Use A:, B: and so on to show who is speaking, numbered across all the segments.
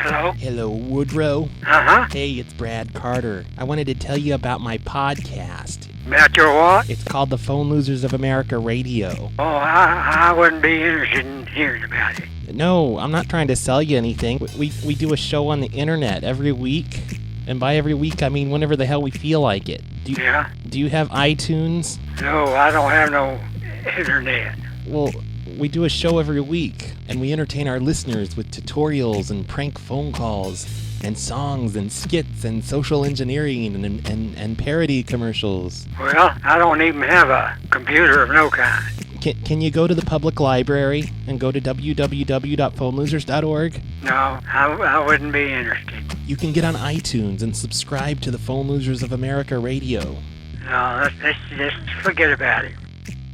A: Hello?
B: Hello, Woodrow.
A: Uh-huh.
B: Hey, it's Brad Carter. I wanted to tell you about my podcast.
A: About your what?
B: It's called the Phone Losers of America Radio.
A: Oh, I wouldn't be interested in hearing about it.
B: No, I'm not trying to sell you anything. We do a show on the internet every week. And by every week, I mean whenever the hell we feel like it.
A: Yeah?
B: Do you have iTunes?
A: No, I don't have no internet.
B: Well, we do a show every week, and we entertain our listeners with tutorials and prank phone calls and songs and skits and social engineering and parody commercials.
A: Well, I don't even have a computer of no kind.
B: Can you go to the public library and go to www.phonelosers.org?
A: No, I wouldn't be interested.
B: You can get on iTunes and subscribe to the Phone Losers of America Radio.
A: No, let's just forget about it.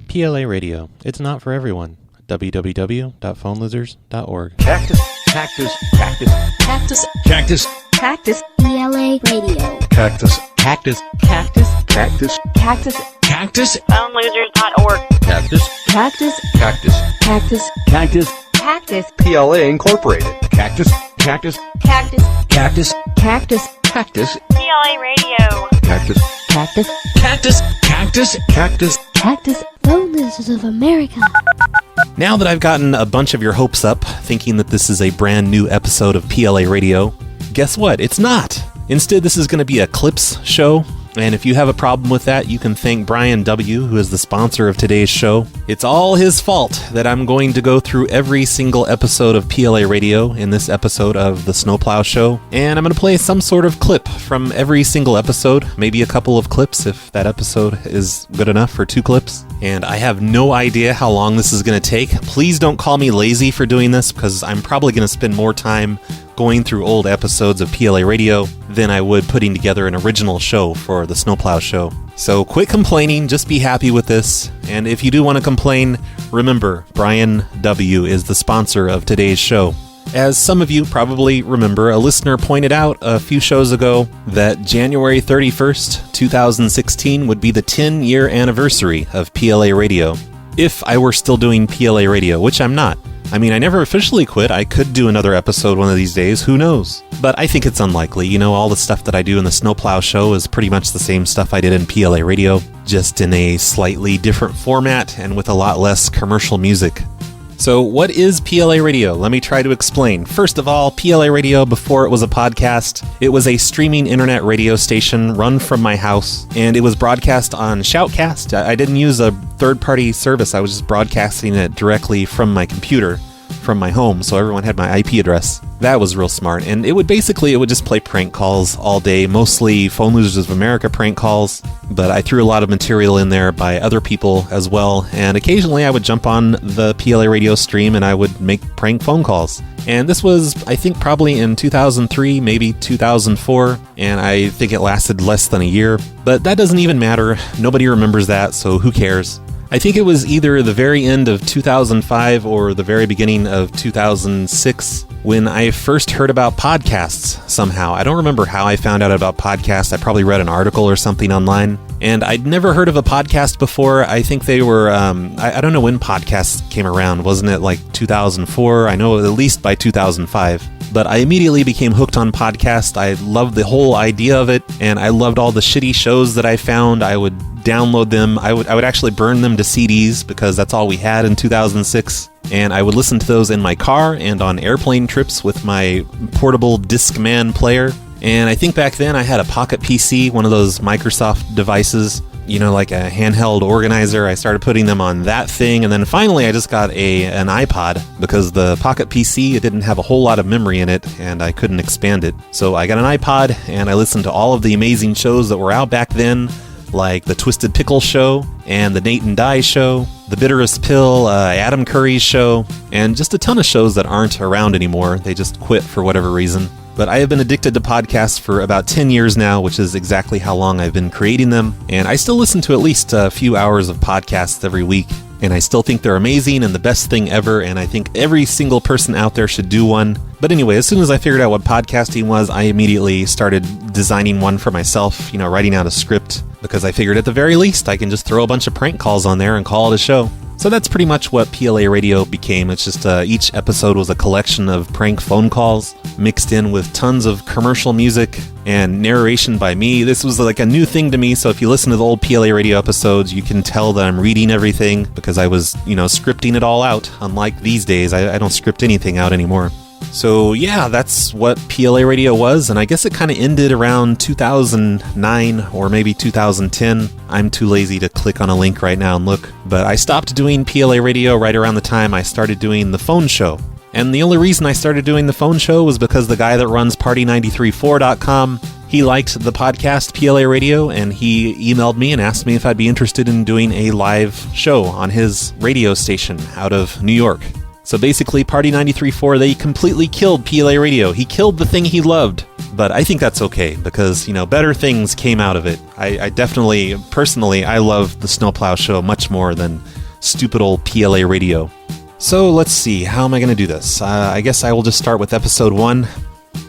B: PLA Radio. It's not for everyone. www.phonelosers.org.
C: Cactus, cactus, cactus,
D: Cactus,
C: cactus,
D: cactus, PLA Radio.
C: cactus, cactus,
D: Cactus,
C: cactus,
D: cactus,
C: cactus,
D: phonelosers.org.
C: cactus,
D: Cactus,
C: cactus,
D: cactus,
C: cactus,
D: cactus,
C: PLA Incorporated. Cactus, cactus,
D: cactus,
C: cactus,
D: cactus,
C: cactus,
D: PLA Radio.
C: cactus,
D: Cactus,
C: cactus, cactus, cactus.
D: cactus, Phone Losers of America.
B: Now that I've gotten a bunch of your hopes up, thinking that this is a brand new episode of PLA Radio, guess what? It's not. Instead, this is going to be a clips show. And if you have a problem with that, you can thank Brian W., who is the sponsor of today's show. It's all his fault that I'm going to go through every single episode of PLA Radio in this episode of the Snowplow Show. And I'm going to play some sort of clip from every single episode, maybe a couple of clips if that episode is good enough for 2 clips. And I have no idea how long this is going to take. Please don't call me lazy for doing this, because I'm probably going to spend more time going through old episodes of PLA Radio than I would putting together an original show for the Snowplow Show. So quit complaining, just be happy with this. And if you do want to complain, remember, Brian W. is the sponsor of today's show. As some of you probably remember, a listener pointed out a few shows ago that January 31st, 2016 would be the 10-year anniversary of PLA Radio. If I were still doing PLA Radio, which I'm not. I mean, I never officially quit. I could do another episode one of these days, who knows? But I think it's unlikely. You know, all the stuff that I do in the Snowplow Show is pretty much the same stuff I did in PLA Radio, just in a slightly different format and with a lot less commercial music. So what is PLA Radio? Let me try to explain. First of all, PLA Radio, before it was a podcast, it was a streaming internet radio station run from my house, and it was broadcast on Shoutcast. I didn't use a third-party service. I was just broadcasting it directly from my computer, from my home, so everyone had my IP address. That was real smart, and it would just play prank calls all day, mostly Phone Losers of America prank calls, but I threw a lot of material in there by other people as well, and occasionally I would jump on the PLA Radio stream and I would make prank phone calls. And this was, I think, probably in 2003, maybe 2004, and I think it lasted less than a year, but that doesn't even matter. Nobody remembers that, so who cares? I think it was either the very end of 2005 or the very beginning of 2006 when I first heard about podcasts somehow. I don't remember how I found out about podcasts. I probably read an article or something online. And I'd never heard of a podcast before. I think they were, I don't know when podcasts came around. Wasn't it like 2004? I know at least by 2005. But I immediately became hooked on podcasts. I loved the whole idea of it, and I loved all the shitty shows that I found. I would download them. I would actually burn them to CDs because that's all we had in 2006. And I would listen to those in my car and on airplane trips with my portable Discman player. And I think back then I had a Pocket PC, one of those Microsoft devices, you know, like a handheld organizer. I started putting them on that thing, and then finally I just got an iPod because the Pocket PC, it didn't have a whole lot of memory in it, and I couldn't expand it. So I got an iPod, and I listened to all of the amazing shows that were out back then, like the Twisted Pickle Show, and the Nate and Di Show, the Bitterest Pill, Adam Curry's show, and just a ton of shows that aren't around anymore. They just quit for whatever reason. But I have been addicted to podcasts for about 10 years now, which is exactly how long I've been creating them. And I still listen to at least a few hours of podcasts every week. And I still think they're amazing and the best thing ever. And I think every single person out there should do one. But anyway, as soon as I figured out what podcasting was, I immediately started designing one for myself, writing out a script. Because I figured at the very least, I can just throw a bunch of prank calls on there and call it a show. So that's pretty much what PLA Radio became. It's just each episode was a collection of prank phone calls mixed in with tons of commercial music and narration by me. This was like a new thing to me, so if you listen to the old PLA Radio episodes, you can tell that I'm reading everything because I was, scripting it all out. Unlike these days, I don't script anything out anymore. So yeah, that's what PLA Radio was, and I guess it kind of ended around 2009 or maybe 2010. I'm too lazy to click on a link right now and look, but I stopped doing PLA Radio right around the time I started doing the phone show. And the only reason I started doing the phone show was because the guy that runs Party934.com, he liked the podcast PLA Radio, and he emailed me and asked me if I'd be interested in doing a live show on his radio station out of New York. So basically, Party 93.4, they completely killed PLA Radio. He killed the thing he loved. But I think that's okay, because, better things came out of it. I definitely, personally, I love the Snowplow Show much more than stupid old PLA Radio. So let's see, how am I going to do this? I guess I will just start with episode 1.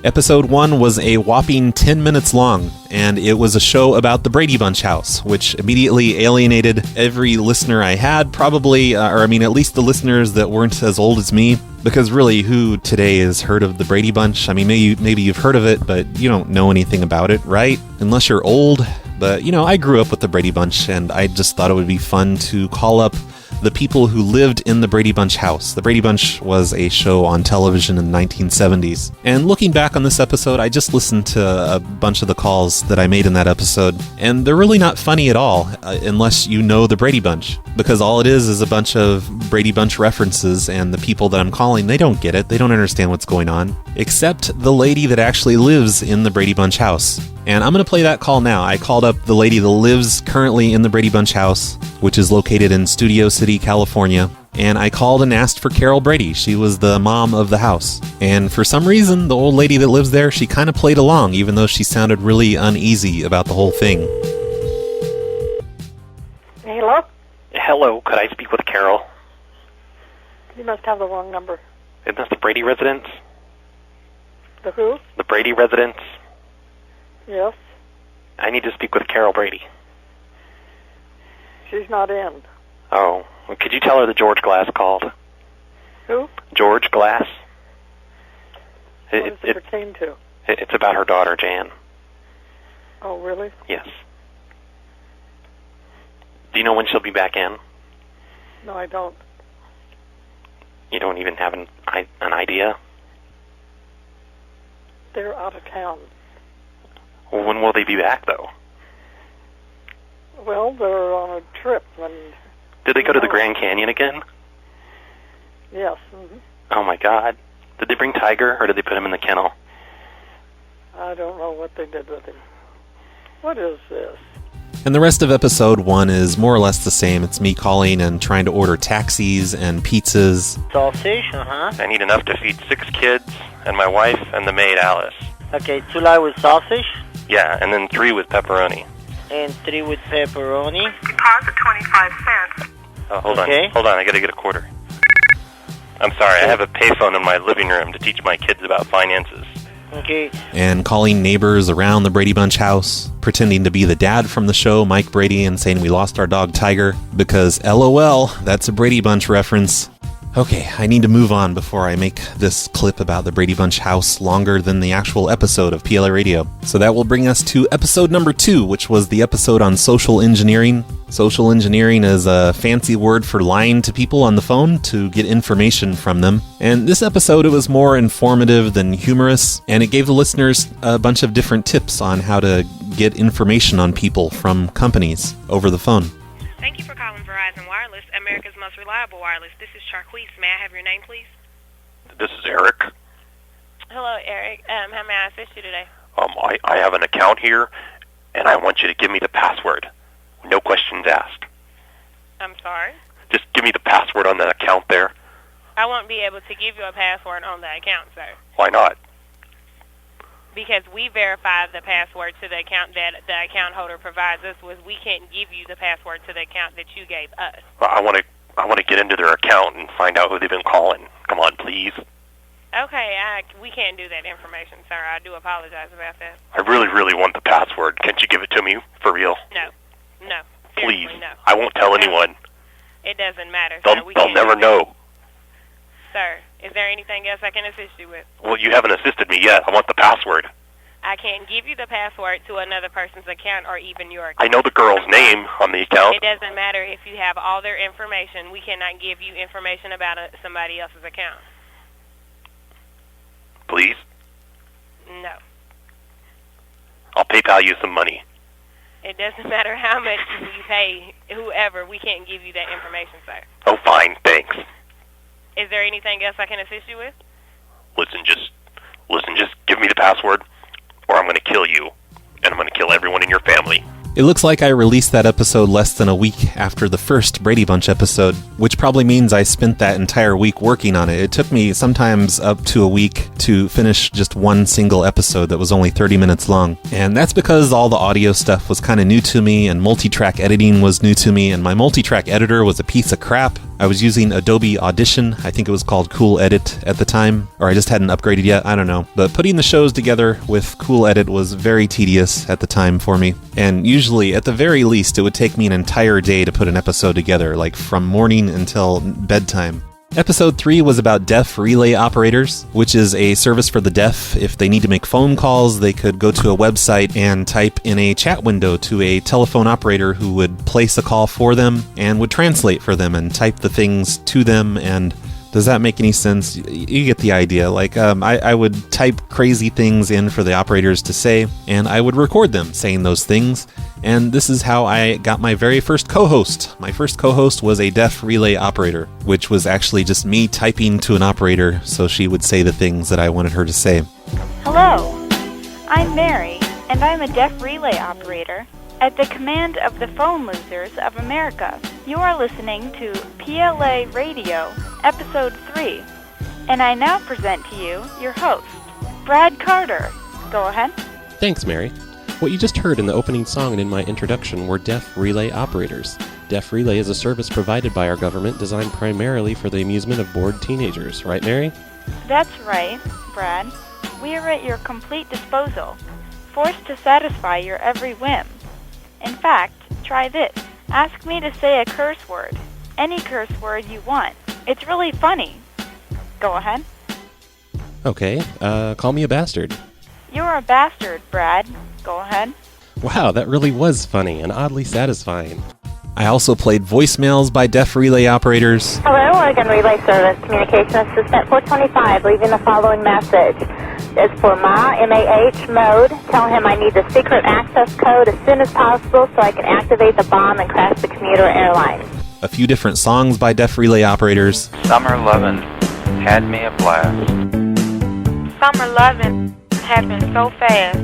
B: Episode 1 was a whopping 10 minutes long, and it was a show about the Brady Bunch house, which immediately alienated every listener I had, probably, at least the listeners that weren't as old as me, because really, who today has heard of the Brady Bunch? I mean, maybe you've heard of it, but you don't know anything about it, right? Unless you're old. But, I grew up with the Brady Bunch, and I just thought it would be fun to call up the people who lived in the Brady Bunch house. The Brady Bunch was a show on television in the 1970s. And looking back on this episode, I just listened to a bunch of the calls that I made in that episode, and they're really not funny at all, unless you know the Brady Bunch. Because all it is a bunch of Brady Bunch references, and the people that I'm calling, they don't get it. They don't understand what's going on. Except the lady that actually lives in the Brady Bunch house. And I'm going to play that call now. I called up the lady that lives currently in the Brady Bunch house, which is located in Studio City, California. And I called and asked for Carol Brady. She was the mom of the house. And for some reason, the old lady that lives there, she kind of played along, even though she sounded really uneasy about the whole thing.
E: Hello?
F: Hello, could I speak with Carol?
E: You must have the wrong number.
F: Isn't this the Brady residence?
E: The who?
F: The Brady residence?
E: Yes.
F: I need to speak with Carol Brady.
E: She's not in.
F: Oh, well, could you tell her that George Glass called?
E: Who?
F: George Glass.
E: What does it pertain to?
F: It's about her daughter, Jan.
E: Oh, really?
F: Yes. Do you know when she'll be back in?
E: No, I don't.
F: You don't even have an idea?
E: They're out of town.
F: Well, when will they be back, though?
E: Well, they're on a trip, and...
F: Did they go to the Grand Canyon again?
E: Yes. Mm-hmm.
F: Oh, my God. Did they bring Tiger, or did they put him in the kennel?
E: I don't know what they did with him. What is this?
B: And the rest of episode 1 is more or less the same. It's me calling and trying to order taxis and pizzas.
G: Sausage, uh-huh.
F: I need enough to feed 6 kids, and my wife, and the maid, Alice.
G: Okay, 2 large with sausage.
F: Yeah, and then 3 with pepperoni.
G: And 3 with pepperoni.
E: Deposit 25 cents.
F: Oh, hold
G: Okay.
F: on. Hold on, I gotta get a quarter. I'm sorry, I have a payphone in my living room to teach my kids about finances.
G: Okay.
B: And calling neighbors around the Brady Bunch house, pretending to be the dad from the show, Mike Brady, and saying we lost our dog Tiger, because LOL, that's a Brady Bunch reference. Okay, I need to move on before I make this clip about the Brady Bunch house longer than the actual episode of PLA Radio. So that will bring us to episode number 2, which was the episode on social engineering. Social engineering is a fancy word for lying to people on the phone to get information from them. And this episode, it was more informative than humorous, and it gave the listeners a bunch of different tips on how to get information on people from companies over the phone.
H: Thank you for calling Verizon Wireless, America's most reliable wireless. This is Charquise. May I have your name, please?
F: This is Eric.
H: Hello, Eric. How may I assist you today?
F: I have an account here, and I want you to give me the password. No questions asked.
H: I'm sorry?
F: Just give me the password on that account there.
H: I won't be able to give you a password on the account, sir.
F: Why not?
H: Because we verify the password to the account that the account holder provides us with. We can't give you the password to the account that you gave us.
F: I want to get into their account and find out who they've been calling. Come on, please.
H: Okay, we can't do that information, sir. I do apologize about that.
F: I really, really want the password. Can't you give it to me for real?
H: No.
F: Please.
H: No.
F: I won't tell anyone.
H: It doesn't matter, sir.
F: They'll never know.
H: Sir, is there anything else I can assist you with?
F: Well, you haven't assisted me yet. I want the password.
H: I can't give you the password to another person's account or even your account.
F: I know the girl's name on the account.
H: It doesn't matter if you have all their information. We cannot give you information about somebody else's account.
F: Please?
H: No.
F: I'll PayPal you some money.
H: It doesn't matter how much you pay whoever. We can't give you that information, sir.
F: Oh, fine. Thanks.
H: Is there anything else I can assist you with?
F: Listen, just give me the password, or I'm going to kill you, and I'm going to kill everyone in your family.
B: It looks like I released that episode less than a week after the first Brady Bunch episode, which probably means I spent that entire week working on it. It took me sometimes up to a week to finish just one single episode that was only 30 minutes long. And that's because all the audio stuff was kind of new to me, and multi-track editing was new to me, and my multi-track editor was a piece of crap. I was using Adobe Audition. I think it was called Cool Edit at the time, or I just hadn't upgraded yet, I don't know. But putting the shows together with Cool Edit was very tedious at the time for me. And usually, at the very least, it would take me an entire day to put an episode together, like from morning until bedtime. Episode 3 was about deaf relay operators, which is a service for the deaf. If they need to make phone calls, they could go to a website and type in a chat window to a telephone operator who would place a call for them and would translate for them and type the things to them. And does that make any sense? You get the idea. Like, I would type crazy things in for the operators to say, and I would record them saying those things. And this is how I got my very first co-host. My first co-host was a deaf relay operator, which was actually just me typing to an operator so she would say the things that I wanted her to say.
I: Hello, I'm Mary, and I'm a deaf relay operator at the command of the Phone Losers of America. You are listening to PLA Radio, Episode 3, and I now present to you your host, Brad Carter. Go ahead.
J: Thanks, Mary. What you just heard in the opening song and in my introduction were deaf relay operators. Deaf relay is a service provided by our government designed primarily for the amusement of bored teenagers. Right, Mary?
I: That's right, Brad. We are at your complete disposal, forced to satisfy your every whim. In fact, try this. Ask me to say a curse word. Any curse word you want. It's really funny. Go ahead.
J: Okay, call me a bastard.
I: You're a bastard, Brad. Go ahead.
J: Wow, that really was funny and oddly satisfying.
B: I also played voicemails by deaf relay operators.
K: Hello, Oregon Relay Service, Communication Assistant 425, leaving the following message. It's for Ma, M-A-H, mode. Tell him I need the secret access code as soon as possible so I can activate the bomb and crash the commuter airline.
B: A few different songs by deaf relay operators.
L: Summer Lovin' had me a blast.
H: Summer Lovin' happened so fast.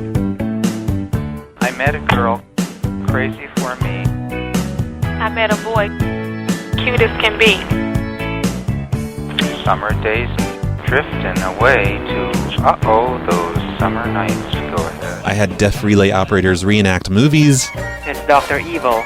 L: I met a girl crazy for me.
H: I met a boy cute as can be.
L: Summer days drifting away to those summer nights. Go ahead.
B: I had deaf relay operators reenact movies.
M: It's Dr. Evil.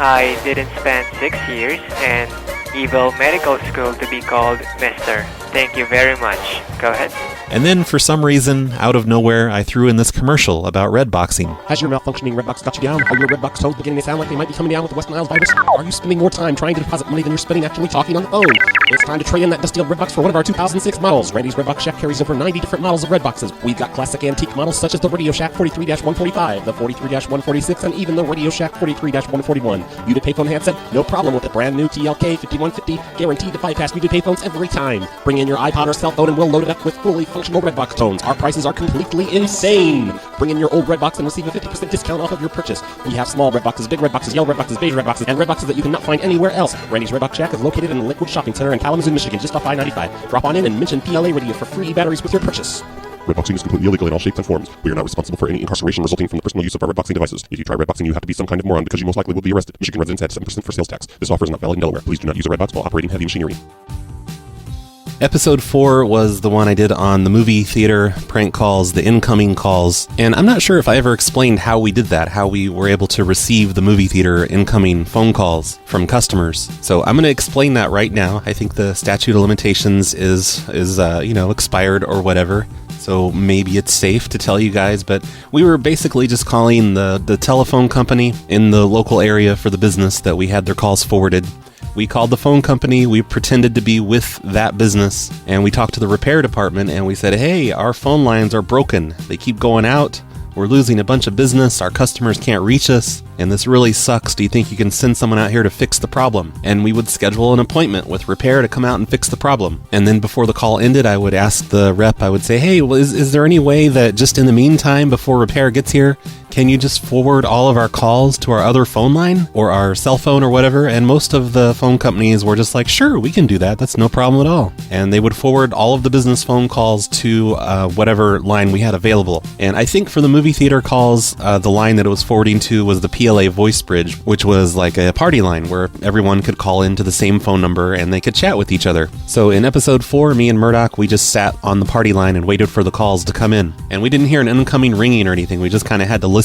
M: I didn't spend 6 years in Evil Medical School to be called Mister. Thank you very much. Go ahead.
B: And then, for some reason, out of nowhere, I threw in this commercial about redboxing.
J: Has your malfunctioning Redbox got you down? Are your Redbox toes beginning to sound like they might be coming down with the West Nile virus? Are you spending more time trying to deposit money than you're spending actually talking on the phone? It's time to trade in that dusty old Redbox for one of our 2006 models. Randy's Redbox Shack carries over 90 different models of Redboxes. We've got classic antique models such as the Radio Shack 43-145, the 43-146, and even the Radio Shack 43-141. Muted payphone handset? No problem with the brand new TLK 5150, guaranteed to bypass muted payphones every time. Bring in your iPod or cell phone and we'll load it up with fully functional Redbox tones. Our prices are completely insane. Bring in your old Redbox and receive a 50% discount off of your purchase. We have small Redboxes, big Redboxes, yellow Redboxes, beige Redboxes, and Redboxes that you cannot find anywhere else. Randy's Redbox Shack is located in the Liquid Shopping Center in Kalamazoo, Michigan, just off I-95. Drop on in and mention PLA Radio for free batteries with your purchase.
N: Redboxing is completely illegal in all shapes and forms. We are not responsible for any incarceration resulting from the personal use of our Redboxing devices. If you try Redboxing, you have to be some kind of moron because you most likely will be arrested. Michigan residents add 7% for sales tax. This offer is not valid in Delaware. Please do not use a Redbox while operating heavy machinery.
B: Episode 4 was the one I did on the movie theater prank calls, the incoming calls, and I'm not sure if I ever explained how we did that, how we were able to receive the movie theater incoming phone calls from customers. So I'm going to explain that right now. I think the statute of limitations is expired or whatever. So maybe it's safe to tell you guys, but we were basically just calling the telephone company in the local area for the business that we had their calls forwarded. We called the phone company, we pretended to be with that business, and we talked to the repair department and we said, hey, our phone lines are broken. They keep going out. We're losing a bunch of business, our customers can't reach us, and this really sucks. Do you think you can send someone out here to fix the problem? And we would schedule an appointment with repair to come out and fix the problem. And then before the call ended, I would ask the rep, I would say, hey, well, is there any way that just in the meantime, before repair gets here, can you just forward all of our calls to our other phone line or our cell phone or whatever? And most of the phone companies were just like, sure, we can do that. That's no problem at all. And they would forward all of the business phone calls to whatever line we had available. And I think for the movie theater calls, the line that it was forwarding to was the PLA voice bridge, which was like a party line where everyone could call into the same phone number and they could chat with each other. So in episode 4, me and Murdoch, we just sat on the party line and waited for the calls to come in. And we didn't hear an incoming ringing or anything. We just kind of had to listen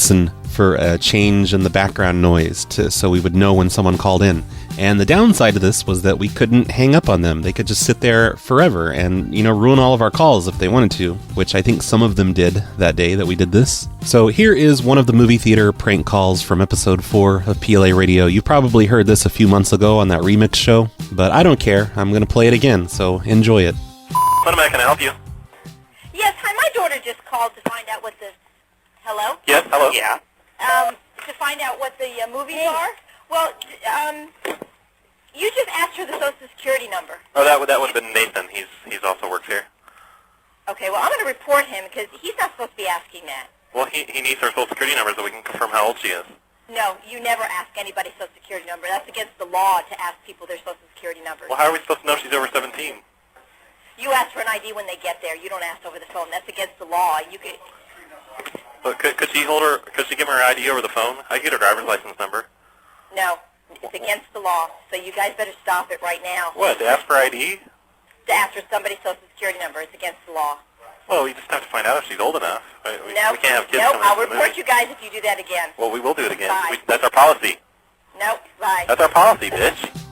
B: for a change in the background noise so we would know when someone called in. And the downside of this was that we couldn't hang up on them. They could just sit there forever and, ruin all of our calls if they wanted to, which I think some of them did that day that we did this. So here is one of the movie theater prank calls from episode 4 of PLA Radio. You probably heard this a few months ago on that remix show, but I don't care. I'm going to play it again, so enjoy it.
F: Funimation, can I help you?
O: Yes, hi, my daughter just called to find out what the... Hello?
F: Yes, hello. Yeah.
O: To find out what the movies are. Well, you just asked her the Social Security number.
F: Oh, that would have been Nathan. He's also works here.
O: Okay, well, I'm going to report him because he's not supposed to be asking that.
F: Well, he needs her Social Security number so we can confirm how old she is.
O: No, you never ask anybody's Social Security number. That's against the law to ask people their Social Security numbers.
F: Well, how are we supposed to know she's over 17?
O: You ask for an ID when they get there. You don't ask over the phone. That's against the law. You could...
F: But could she give her ID over the phone? I get her driver's license number.
O: No, it's against the law. So you guys better stop it right now.
F: What, to ask for ID?
O: To ask for somebody's Social Security number. It's against the law.
F: Well, we just have to find out if she's old enough. We can't have kids
O: Nope,
F: coming
O: I'll
F: into the
O: report
F: movie.
O: you guys if you do that again.
F: Well, we will do it again.
O: Bye.
F: That's our policy.
O: Nope, bye.
F: That's our policy, bitch.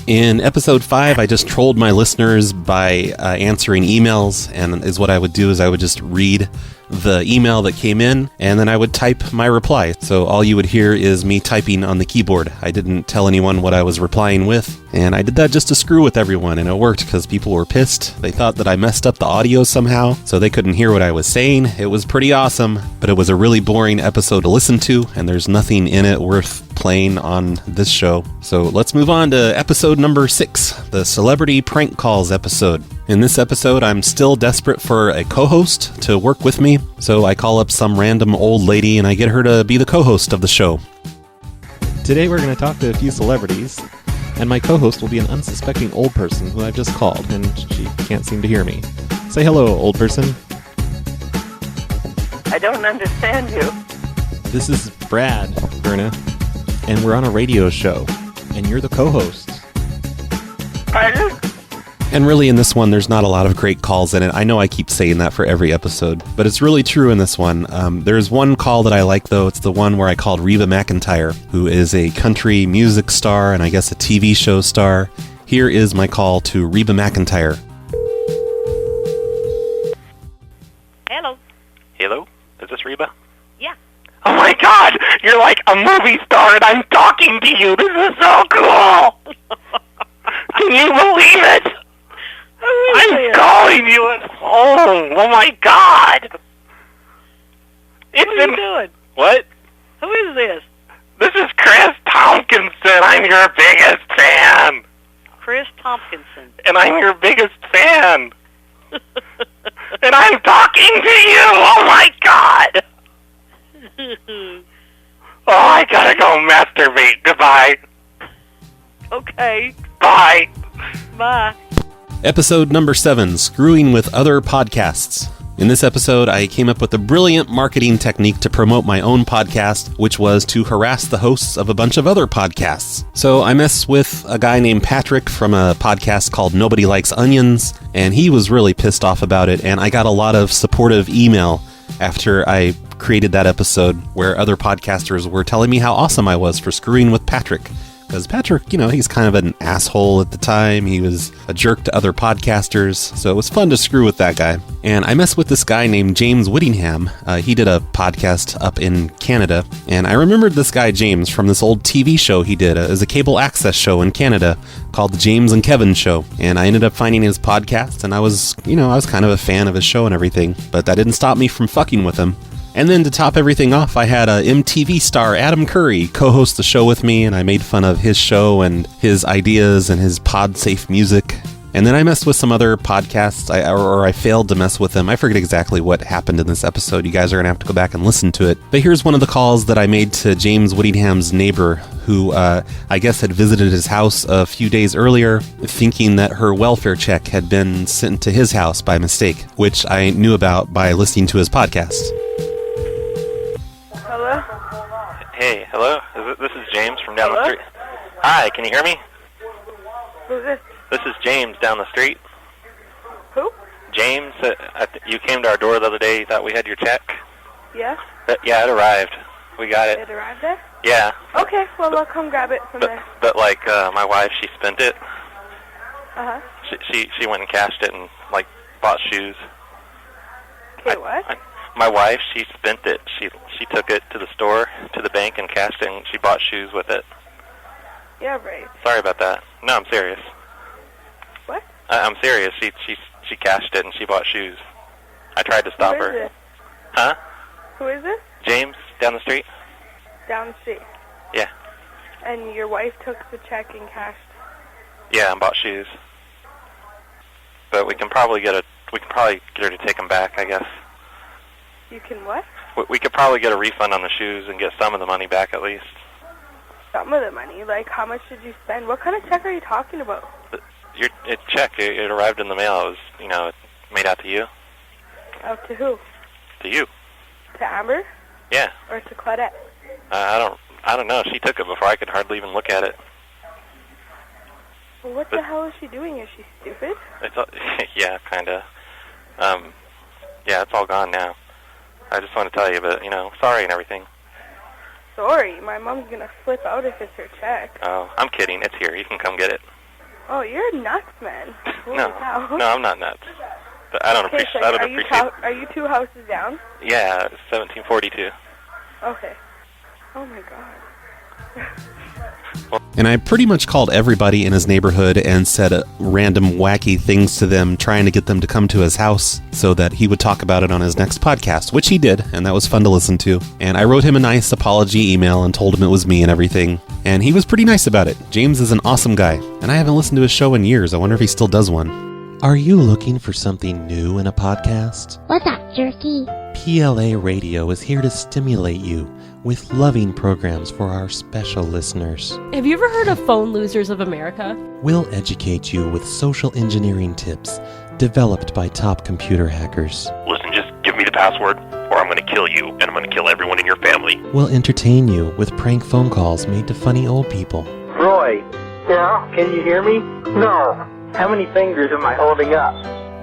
B: In episode 5, I just trolled my listeners by answering emails, and what I would do is I would just read the email that came in, and then I would type my reply. So all you would hear is me typing on the keyboard. I didn't tell anyone what I was replying with, and I did that just to screw with everyone, and it worked because people were pissed. They thought that I messed up the audio somehow, so they couldn't hear what I was saying. It was pretty awesome, but it was a really boring episode to listen to, and there's nothing in it worth playing on this show. So let's move on to episode number 6, the Celebrity Prank Calls episode. In this episode, I'm still desperate for a co-host to work with me, so I call up some random old lady and I get her to be the co-host of the show. Today we're going to talk to a few celebrities, and my co-host will be an unsuspecting old person who I've just called, and she can't seem to hear me. Say hello, old person.
E: I don't understand you.
B: This is Brad, Verna, and we're on a radio show, and you're the co-host.
E: Pardon?
B: And really in this one, there's not a lot of great calls in it. I know I keep saying that for every episode, but it's really true in this one. There's one call that I like, though. It's the one where I called Reba McEntire, who is a country music star and I guess a TV show star. Here is my call to Reba McEntire.
H: Hello.
F: Hello? Is this Reba?
H: Yeah.
F: Oh my god! You're like a movie star and I'm talking to you! This is so cool! Can you believe it? I'm calling you at home! Oh my god!
E: What are you doing?
F: What?
E: Who is this?
F: This is Chris Tompkinson! I'm your biggest fan!
E: Chris Tompkinson.
F: And I'm your biggest fan! And I'm talking to you! Oh my god! Oh, I gotta go masturbate. Goodbye.
E: Okay.
F: Bye.
E: Bye.
B: Episode number 7, Screwing with Other Podcasts. In this episode, I came up with a brilliant marketing technique to promote my own podcast, which was to harass the hosts of a bunch of other podcasts. So I messed with a guy named Patrick from a podcast called Nobody Likes Onions, and he was really pissed off about it, and I got a lot of supportive email after I created that episode where other podcasters were telling me how awesome I was for screwing with Patrick. because Patrick, he's kind of an asshole at the time. He was a jerk to other podcasters, so it was fun to screw with that guy. And I messed with this guy named James Whittingham. He did a podcast up in Canada, and I remembered this guy James from this old TV show he did as a cable access show in Canada called The James and Kevin Show. And I ended up finding his podcast, and I was kind of a fan of his show and everything, but that didn't stop me from fucking with him. And then to top everything off, I had MTV star Adam Curry co-host the show with me, and I made fun of his show and his ideas and his pod-safe music. And then I messed with some other podcasts, I failed to mess with them. I forget exactly what happened in this episode. You guys are going to have to go back and listen to it. But here's one of the calls that I made to James Whittingham's neighbor, who I guess had visited his house a few days earlier, thinking that her welfare check had been sent to his house by mistake, which I knew about by listening to his podcast.
E: Hello?
F: Hey, hello? This is James from down the street. Hi, can you hear me?
E: Who's this?
F: This is James down the street.
E: Who?
F: James, you came to our door the other day. You thought we had your check?
E: Yeah?
F: Yeah, it arrived. We got it.
E: It arrived there?
F: Yeah.
E: Okay, well, I'll come grab it from there.
F: But my wife, she spent it.
E: Uh-huh.
F: She went and cashed it and, bought shoes.
E: Okay, what?
F: My wife, she spent it. She took it to the store, to the bank, and cashed it, and she bought shoes with it.
E: Yeah, right.
F: Sorry about that. No, I'm serious.
E: What?
F: I'm serious. She cashed it, and she bought shoes. I tried to stop her.
E: Who is it?
F: Huh?
E: Who is this?
F: James, down the street?
E: Down the street.
F: Yeah.
E: And your wife took the check and cashed?
F: Yeah, and bought shoes. But we can probably get her to take them back, I guess.
E: You can what?
F: We could probably get a refund on the shoes and get some of the money back at least.
E: Some of the money? Like, how much did you spend? What kind of check are you talking about?
F: Your check, it arrived in the mail. It was, made out to you.
E: Out to who?
F: To you.
E: To Amber?
F: Yeah.
E: Or to Claudette?
F: I don't know. She took it before I could hardly even look at it.
E: Well, what the hell is she doing? Is she stupid?
F: Yeah, kind of. Yeah, it's all gone now. I just want to tell you, but, sorry and everything.
E: Sorry, my mom's gonna flip out if it's her check.
F: Oh, I'm kidding. It's here. You can come get it.
E: Oh, you're nuts, man.
F: No, I'm not nuts. But I don't appreciate.
E: Are you 2 houses down?
F: Yeah, it's 1742.
E: Okay. Oh my god.
B: And I pretty much called everybody in his neighborhood and said random wacky things to them, trying to get them to come to his house so that he would talk about it on his next podcast, which he did, and that was fun to listen to. And I wrote him a nice apology email and told him it was me and everything. And he was pretty nice about it. James is an awesome guy, and I haven't listened to his show in years. I wonder if he still does one. Are you looking for something new in a podcast?
D: What's up, jerky?
B: PLA Radio is here to stimulate you with loving programs for our special listeners.
P: Have you ever heard of Phone Losers of America?
B: We'll educate you with social engineering tips developed by top computer hackers.
Q: Listen, just give me the password, or I'm going to kill you, and I'm going to kill everyone in your family.
B: We'll entertain you with prank phone calls made to funny old people.
R: Roy. Yeah? Can you hear me? No. How many fingers am I holding up?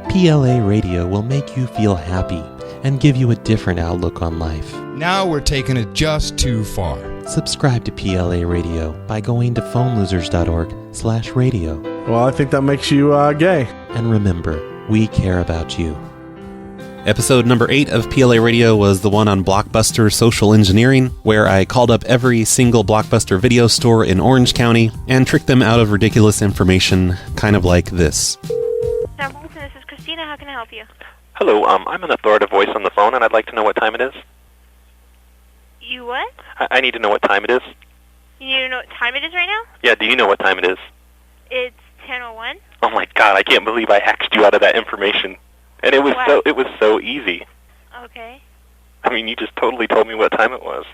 B: PLA Radio will make you feel happy and give you a different outlook on life.
S: Now we're taking it just too far.
B: Subscribe to PLA Radio by going to phonelosers.org/radio.
T: Well, I think that makes you gay.
B: And remember, we care about you. Episode number 8 of PLA Radio was the one on Blockbuster social engineering, where I called up every single Blockbuster video store in Orange County and tricked them out of ridiculous information, kind of like this.
O: This is Christina. How can I help you?
F: Hello, I'm an authoritative voice on the phone, and I'd like to know what time it is.
O: You what?
F: I need to know what time it is.
O: You need to know what time it is right now?
F: Yeah, do you know what time it is?
O: It's 10:01.
F: Oh my god, I can't believe I hacked you out of that information. And it was so easy.
O: Okay.
F: I mean, you just totally told me what time it was.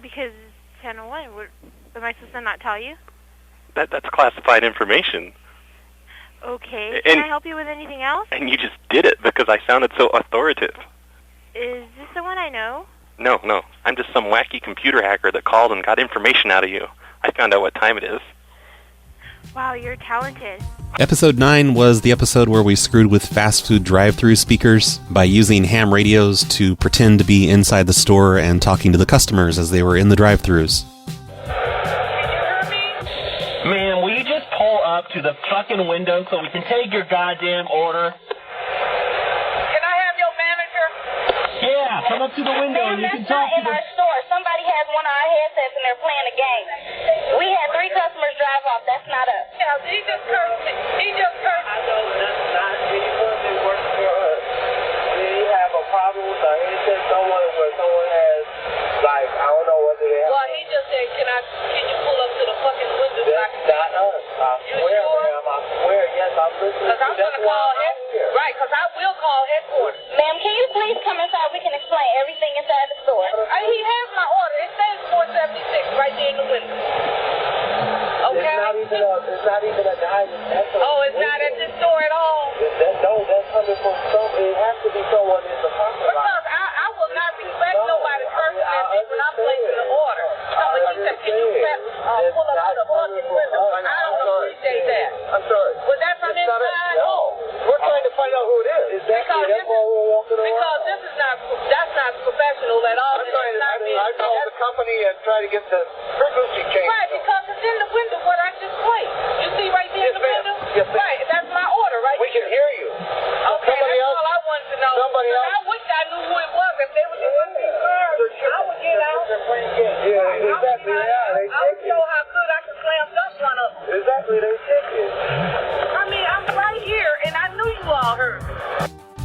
O: Because it's 10:01. Am I supposed to not tell you?
F: That's classified information.
O: Okay. Can I help you with anything else?
F: And you just did it because I sounded so authoritative.
O: Is this someone I know?
F: No. I'm just some wacky computer hacker that called and got information out of you. I found out what time it is.
O: Wow, you're talented.
B: Episode 9 was the episode where we screwed with fast food drive-thru speakers by using ham radios to pretend to be inside the store and talking to the customers as they were in the drive-thrus.
R: to the fucking window so we can take your goddamn order?
O: Can I have your manager?
R: Yeah, come up to the window and you can talk to
O: in our store. Somebody has one of our headsets and they're playing a game. We had 3 customers drive off. That's not us. Yeah, he just cursed me. He just cursed me.
R: I know that's not any person working for us. We have a problem with our headset somewhere where someone has, like, I don't know whether they have.
O: Well, he just said, can you pull up to the fucking window?
R: That's not us. I swear, ma'am. I swear, yes, I'm listening.
O: Because I'm going to call headquarters. Right, because I will call headquarters. Ma'am, can you please come inside? We can explain everything inside the store. He has my order. It says 476 right there in the window. Okay?
R: It's not even at the highest.
O: Oh, it's not at this store at all?
R: No, that's coming from somebody. It has to be someone in the parking lot.
O: Because I will not respect nobody's person at me when I'm placing an order. Somebody said, can you pull up to the fucking window? I don't appreciate that.
R: I'm sorry.
O: Was that from inside?
R: No. We're trying to find out who it is. Exactly. That's why we're walking around.
O: Because that's not professional at all.
R: I called the company and tried to get the frequency changed.
O: Right, because it's in the window what I just played. You see right there in the window?
R: Yes, ma'am.
O: Right, that's my order, right?
R: We can hear you.
O: Okay, that's all I wanted to know.
R: Somebody else.
O: I wish I knew who it was. If they were the ones in the car, I would get out.
R: Yeah, exactly.
O: I would show how good I could slam dunk one of them.
R: Exactly, they check it.
O: I mean, I'm right here, and I knew you all heard.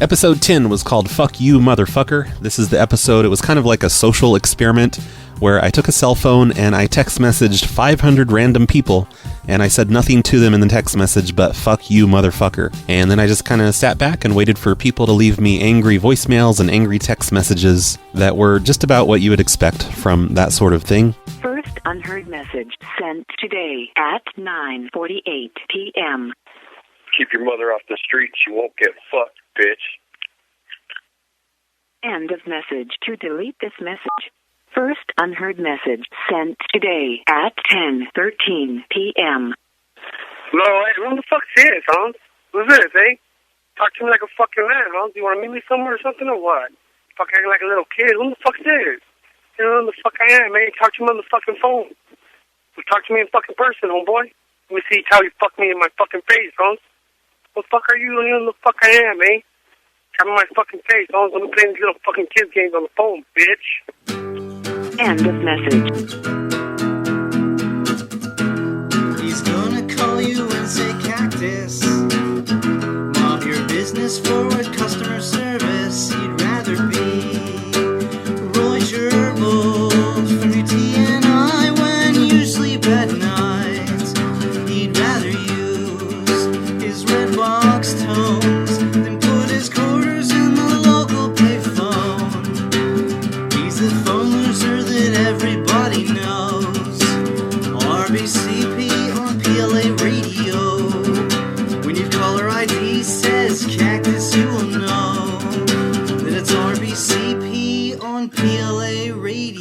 B: Episode 10 was called Fuck You, Motherfucker. This is the episode, it was kind of like a social experiment where I took a cell phone and I text messaged 500 random people and I said nothing to them in the text message but fuck you, motherfucker. And then I just kind of sat back and waited for people to leave me angry voicemails and angry text messages that were just about what you would expect from that sort of thing.
U: First unheard message sent today at 9:48 p.m.
V: Keep your mother off the streets, you won't get fucked, bitch.
U: End of message. To delete this message. First unheard message sent today at 10:13 p.m.
V: No, hey, who the fuck's this, Hans? Who's this, eh? Talk to me like a fucking man, Hans. Do you want to meet me somewhere or something or what? Fuck acting like a little kid. Who the fuck's this? You know who the fuck I am, man. Talk to me on the fucking phone. Talk to me in fucking person, homeboy. Let me see how you fuck me in my fucking face, Hans. What the fuck are you? You know who the fuck I am, eh? Come in my fucking face, Hans. I'm playing these little fucking kids games on the phone, bitch.
U: End of message.
W: He's gonna call you and say cactus. While your business forward customer service, he'd rather be Roy Gerbil from your TNI when you sleep at night. He'd rather use his red box tones than put his quarters in the local payphone. He's the phone loser that everybody knows. RBCP on PLA radio. When your caller ID says cactus, you will know that it's RBCP on PLA radio.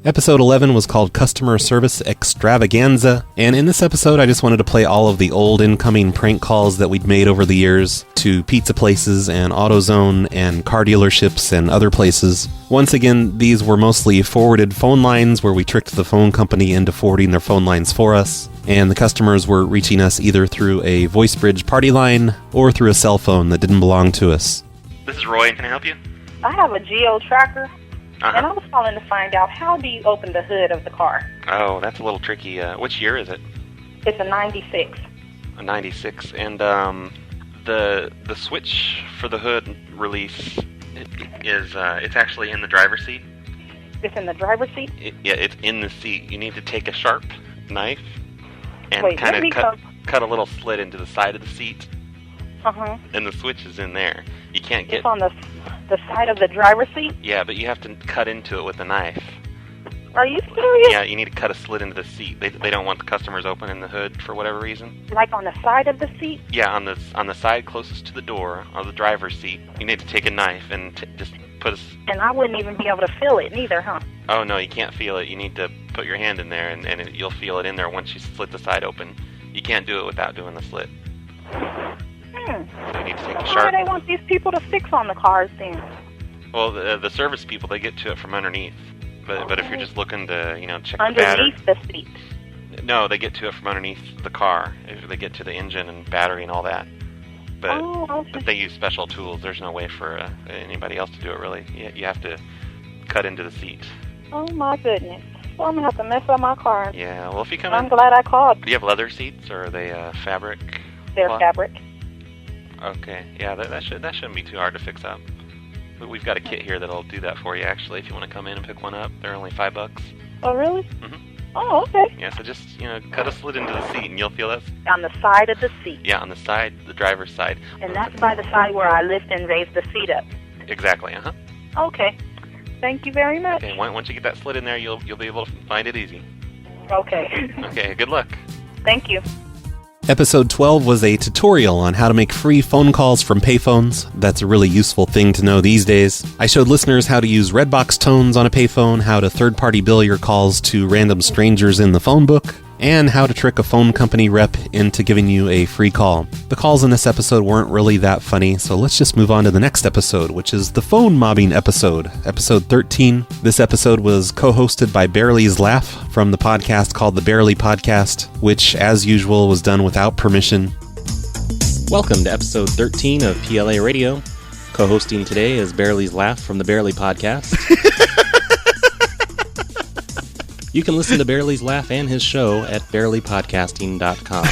B: Episode 11 was called Customer Service Extravaganza, and in this episode I just wanted to play all of the old incoming prank calls that we'd made over the years to pizza places and AutoZone and car dealerships and other places. Once again, these were mostly forwarded phone lines where we tricked the phone company into forwarding their phone lines for us, and the customers were reaching us either through a VoiceBridge party line or through a cell phone that didn't belong to us.
L: This is Roy. Can I help you?
X: I have a geo tracker, and I was calling to find out how do you open the hood of the car?
L: Oh, that's a little tricky. Which year is it?
X: It's a 96.
L: A 96. And the switch for the hood release is it's actually in the driver's seat.
X: It's in the driver's seat?
L: Yeah, it's in the seat. You need to take a sharp knife and
X: Wait,
L: kind of cut a little slit into the side of the seat.
X: Uh-huh.
L: And the switch is in there. You can't get...
X: It's on the side of the driver's seat?
L: Yeah, but you have to cut into it with a knife.
X: Are you serious?
L: Yeah, you need to cut a slit into the seat. They don't want the customers opening the hood for whatever reason.
X: Like on the side of the seat?
L: Yeah, on the side closest to the door of the driver's seat. You need to take a knife and just put a...
X: And I wouldn't even be able to feel it neither, huh?
L: Oh, no, you can't feel it. You need to put your hand in there, and you'll feel it in there once you slit the side open. You can't do it without doing the slit. So you need to take a
X: How
L: sharp...
X: do they want these people to fix on the cars then?
L: Well, the service people, they get to it from underneath. But if you're just looking to, check the battery...
X: Underneath the seat?
L: No, they get to it from underneath the car. They get to the engine and battery and all that. But they use special tools. There's no way for anybody else to do it, really. You have to cut into the seat.
X: Oh, my goodness. Well, I'm going to have to mess up my car.
L: Yeah, well, if you come
X: I'm glad I called.
L: Do you have leather seats, or are they fabric?
X: They're
L: cloth?
X: fabric.
L: Okay, yeah, that shouldn't be too hard to fix up. But we've got a kit here that'll do that for you, actually, if you want to come in and pick one up. They're only $5.
X: Oh, really?
L: Mm-hmm.
X: Oh, okay.
L: Yeah, so just, cut a slit into the seat, and you'll feel that.
X: On the side of the seat.
L: Yeah, on the side, the driver's side.
X: And that's by the side where I lift and raise the seat up.
L: Exactly,
X: Okay. Thank you very much.
L: Okay, once you get that slit in there, you'll be able to find it easy.
X: Okay.
L: Okay, good luck.
X: Thank you.
B: Episode 12 was a tutorial on how to make free phone calls from payphones. That's a really useful thing to know these days. I showed listeners how to use Redbox tones on a payphone, how to third-party bill your calls to random strangers in the phone book, and how to trick a phone company rep into giving you a free call. The calls in this episode weren't really that funny, so let's just move on to the next episode, which is the phone mobbing episode, episode 13. This episode was co-hosted by Barely's Laugh from the podcast called The Barely Podcast, which, as usual, was done without permission. Welcome to episode 13 of PLA Radio. Co-hosting today is Barely's Laugh from the Barely Podcast. You can listen to Barely's Laugh and his show at barelypodcasting.com.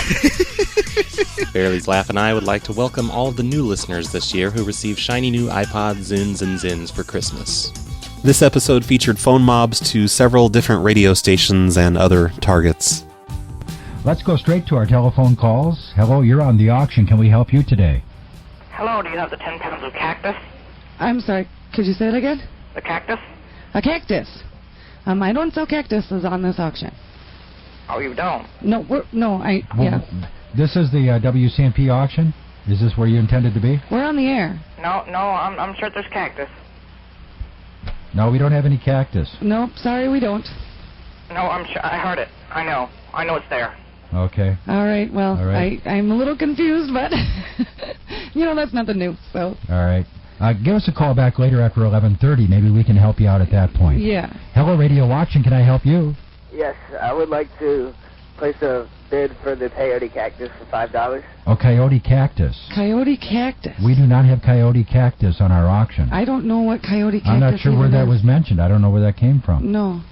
B: Barely's Laugh and I would like to welcome all of the new listeners this year who received shiny new iPods, Zuns, and Zins for Christmas. This episode featured phone mobs to several different radio stations and other targets.
A: Let's go straight to our telephone calls. Hello, you're on the auction. Can we help you today?
F: Hello, do you have the 10 pounds of cactus?
C: I'm sorry, could you say it again?
F: The cactus?
C: A cactus. I don't sell cactuses on this auction.
F: Oh, you don't?
C: No, yeah.
A: This is the WCMP auction? Is this where you intended to be?
C: We're on the air.
F: No, I'm sure there's cactus.
A: No, we don't have any cactus.
C: Nope, sorry, we don't.
F: No, I'm sure, I heard it. I know it's there.
A: Okay.
C: All right, well,
A: All right.
C: I'm a little confused, but, that's nothing new, so.
A: All right. Give us a call back later after 11:30. Maybe we can help you out at that point.
C: Yeah.
A: Hello, Radio Auction. Can I help you?
G: Yes, I would like to place a bid for the peyote cactus for $5.
A: Oh, coyote cactus.
C: Coyote cactus.
A: We do not have coyote cactus on our auction.
C: I don't know what coyote cactus is.
A: I'm not sure where that was mentioned. I don't know where that came from.
C: No.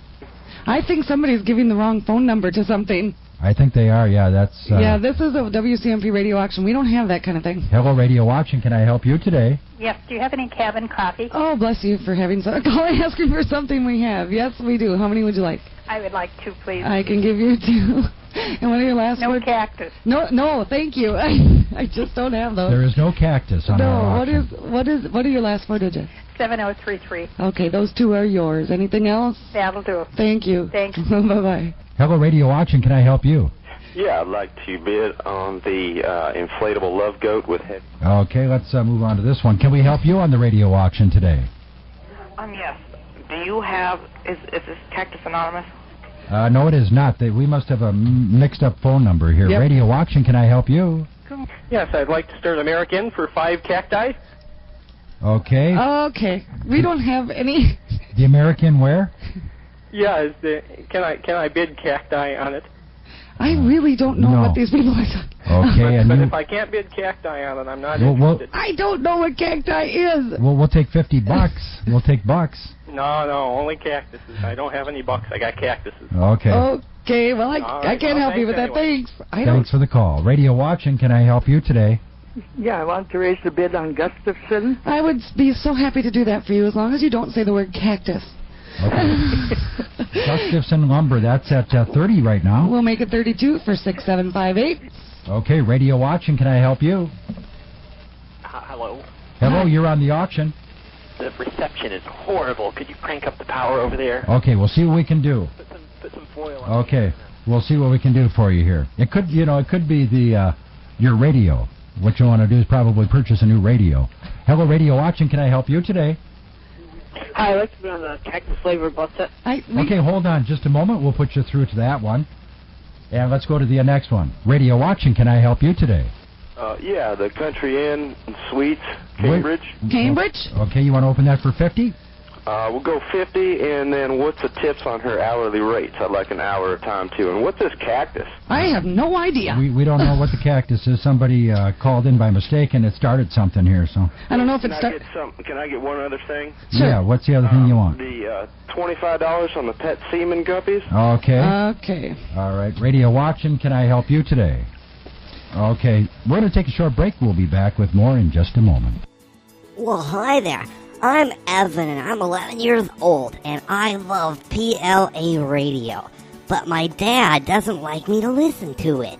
C: I think somebody's giving the wrong phone number to something.
A: I think they are, yeah, that's...
C: Yeah, this is a WCMP radio auction. We don't have that kind of thing.
A: Hello, Radio Auction. Can I help you today?
X: Yes, do you have any cabin coffee?
C: Oh, bless you for having a call asking for something we have. Yes, we do. How many would you like?
X: I would like 2, please.
C: I can give you 2. And what are your last words?
X: No cactus.
C: No, thank you. I just don't have those.
A: There is no cactus on our auction.
C: What are your last 4 digits?
X: 7033.
C: Okay, those 2 are yours. Anything else?
X: That'll do.
C: Thank you.
X: Thanks.
C: Bye-bye.
A: Hello, Radio Auction. Can I help you?
I: Yeah, I'd like to bid on the inflatable love goat with head.
A: Okay, let's move on to this one. Can we help you on the radio auction today?
F: Yes. Do you have, is this Cactus Anonymous?
A: No, it is not. We must have a mixed-up phone number here.
F: Yep.
A: Radio Auction, can I help you?
Y: Yes, I'd like to start American for 5 cacti.
A: Okay.
C: Okay. We don't have any.
A: The American where?
Y: Yeah, can I bid cacti on it?
C: I really don't know what these people are talking about.
A: Okay,
Y: but if I can't bid cacti on it, I'm not interested.
C: I don't know what cacti is.
A: Well, we'll take $50. We'll take bucks.
Y: No, only cactuses. I don't have any bucks. I got cactuses.
A: Okay.
C: Okay, well, I can't help you with that.
Y: Anyway.
C: Thanks.
A: Thanks for the call. Radio Auction, can I help you today?
G: Yeah, I want to raise the bid on Gustafson.
C: I would be so happy to do that for you as long as you don't say the word cactus.
A: Okay. Gustafson Lumber, that's at 30 right now.
C: We'll make it 32 for 6758.
A: Okay, Radio Auction, can I help you?
Z: Hello.
A: Hello, you're on the auction.
Z: The reception is horrible. Could you crank up the power over there?
A: Okay, we'll see what we can do.
Z: Put some foil on.
A: Okay, we'll see what we can do for you here. It could, it could be the your radio. What you want to do is probably purchase a new radio. Hello, Radio Auction, can I help you today?
G: Hi, I'd like to be on the cactus flavored bus set.
A: Okay, hold on just a moment. We'll put you through to that one. And let's go to the next one. Radio Auction, can I help you today?
I: Yeah, the Country Inn and Suites, Cambridge.
C: Cambridge?
A: Okay, you want to open that for $50?
I: We'll go 50, and then what's the tips on her hourly rates? I'd like an hour at a time, too. And what's this cactus?
C: I have no idea.
A: We don't know what the cactus is. Somebody called in by mistake, and it started something here. So
C: I don't know if it
I: started. Can I get one other thing?
A: Sure. Yeah, what's the other thing you want?
I: The $25 on the pet semen guppies.
A: Okay.
C: Okay.
A: All right. Radio watching, can I help you today? Okay. We're going to take a short break. We'll be back with more in just a moment.
E: Well, hi there. I'm Evan, and I'm 11 years old, and I love PLA radio. But my dad doesn't like me to listen to it.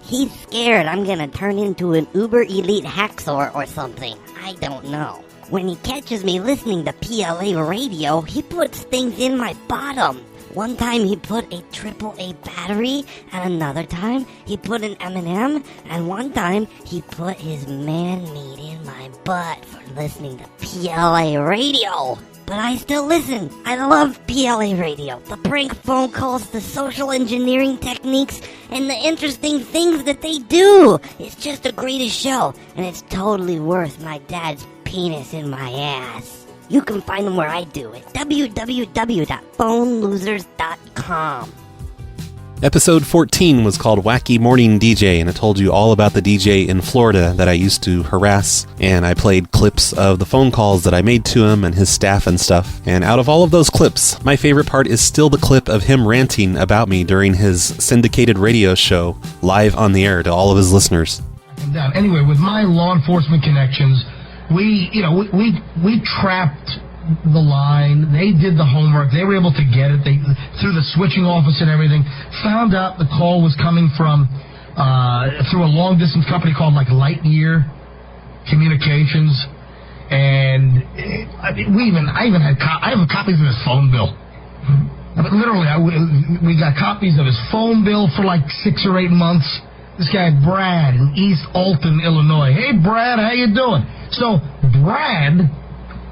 E: He's scared I'm gonna turn into an uber elite hacksaw or something. I don't know. When he catches me listening to PLA radio, he puts things in my bottom. One time he put a AAA battery, and another time he put an M&M, and one time he put his man-meat in my butt for listening to PLA radio. But I still listen. I love PLA radio. The prank phone calls, the social engineering techniques, and the interesting things that they do. It's just the greatest show, and it's totally worth my dad's penis in my ass. You can find them where I do it. www.phonelosers.com.
B: Episode 14 was called Wacky Morning DJ, and it told you all about the DJ in Florida that I used to harass, and I played clips of the phone calls that I made to him and his staff and stuff. And out of all of those clips, my favorite part is still the clip of him ranting about me during his syndicated radio show, live on the air to all of his listeners.
H: Anyway, with my law enforcement connections, we trapped the line. They did the homework. They were able to get it. They through the switching office and everything. Found out the call was coming from through a long distance company called like Lightyear Communications, and I have copies of his phone bill. I mean, literally, we got copies of his phone bill for like 6 or 8 months. This guy Brad in East Alton, Illinois. Hey, Brad, how you doing? So, Brad,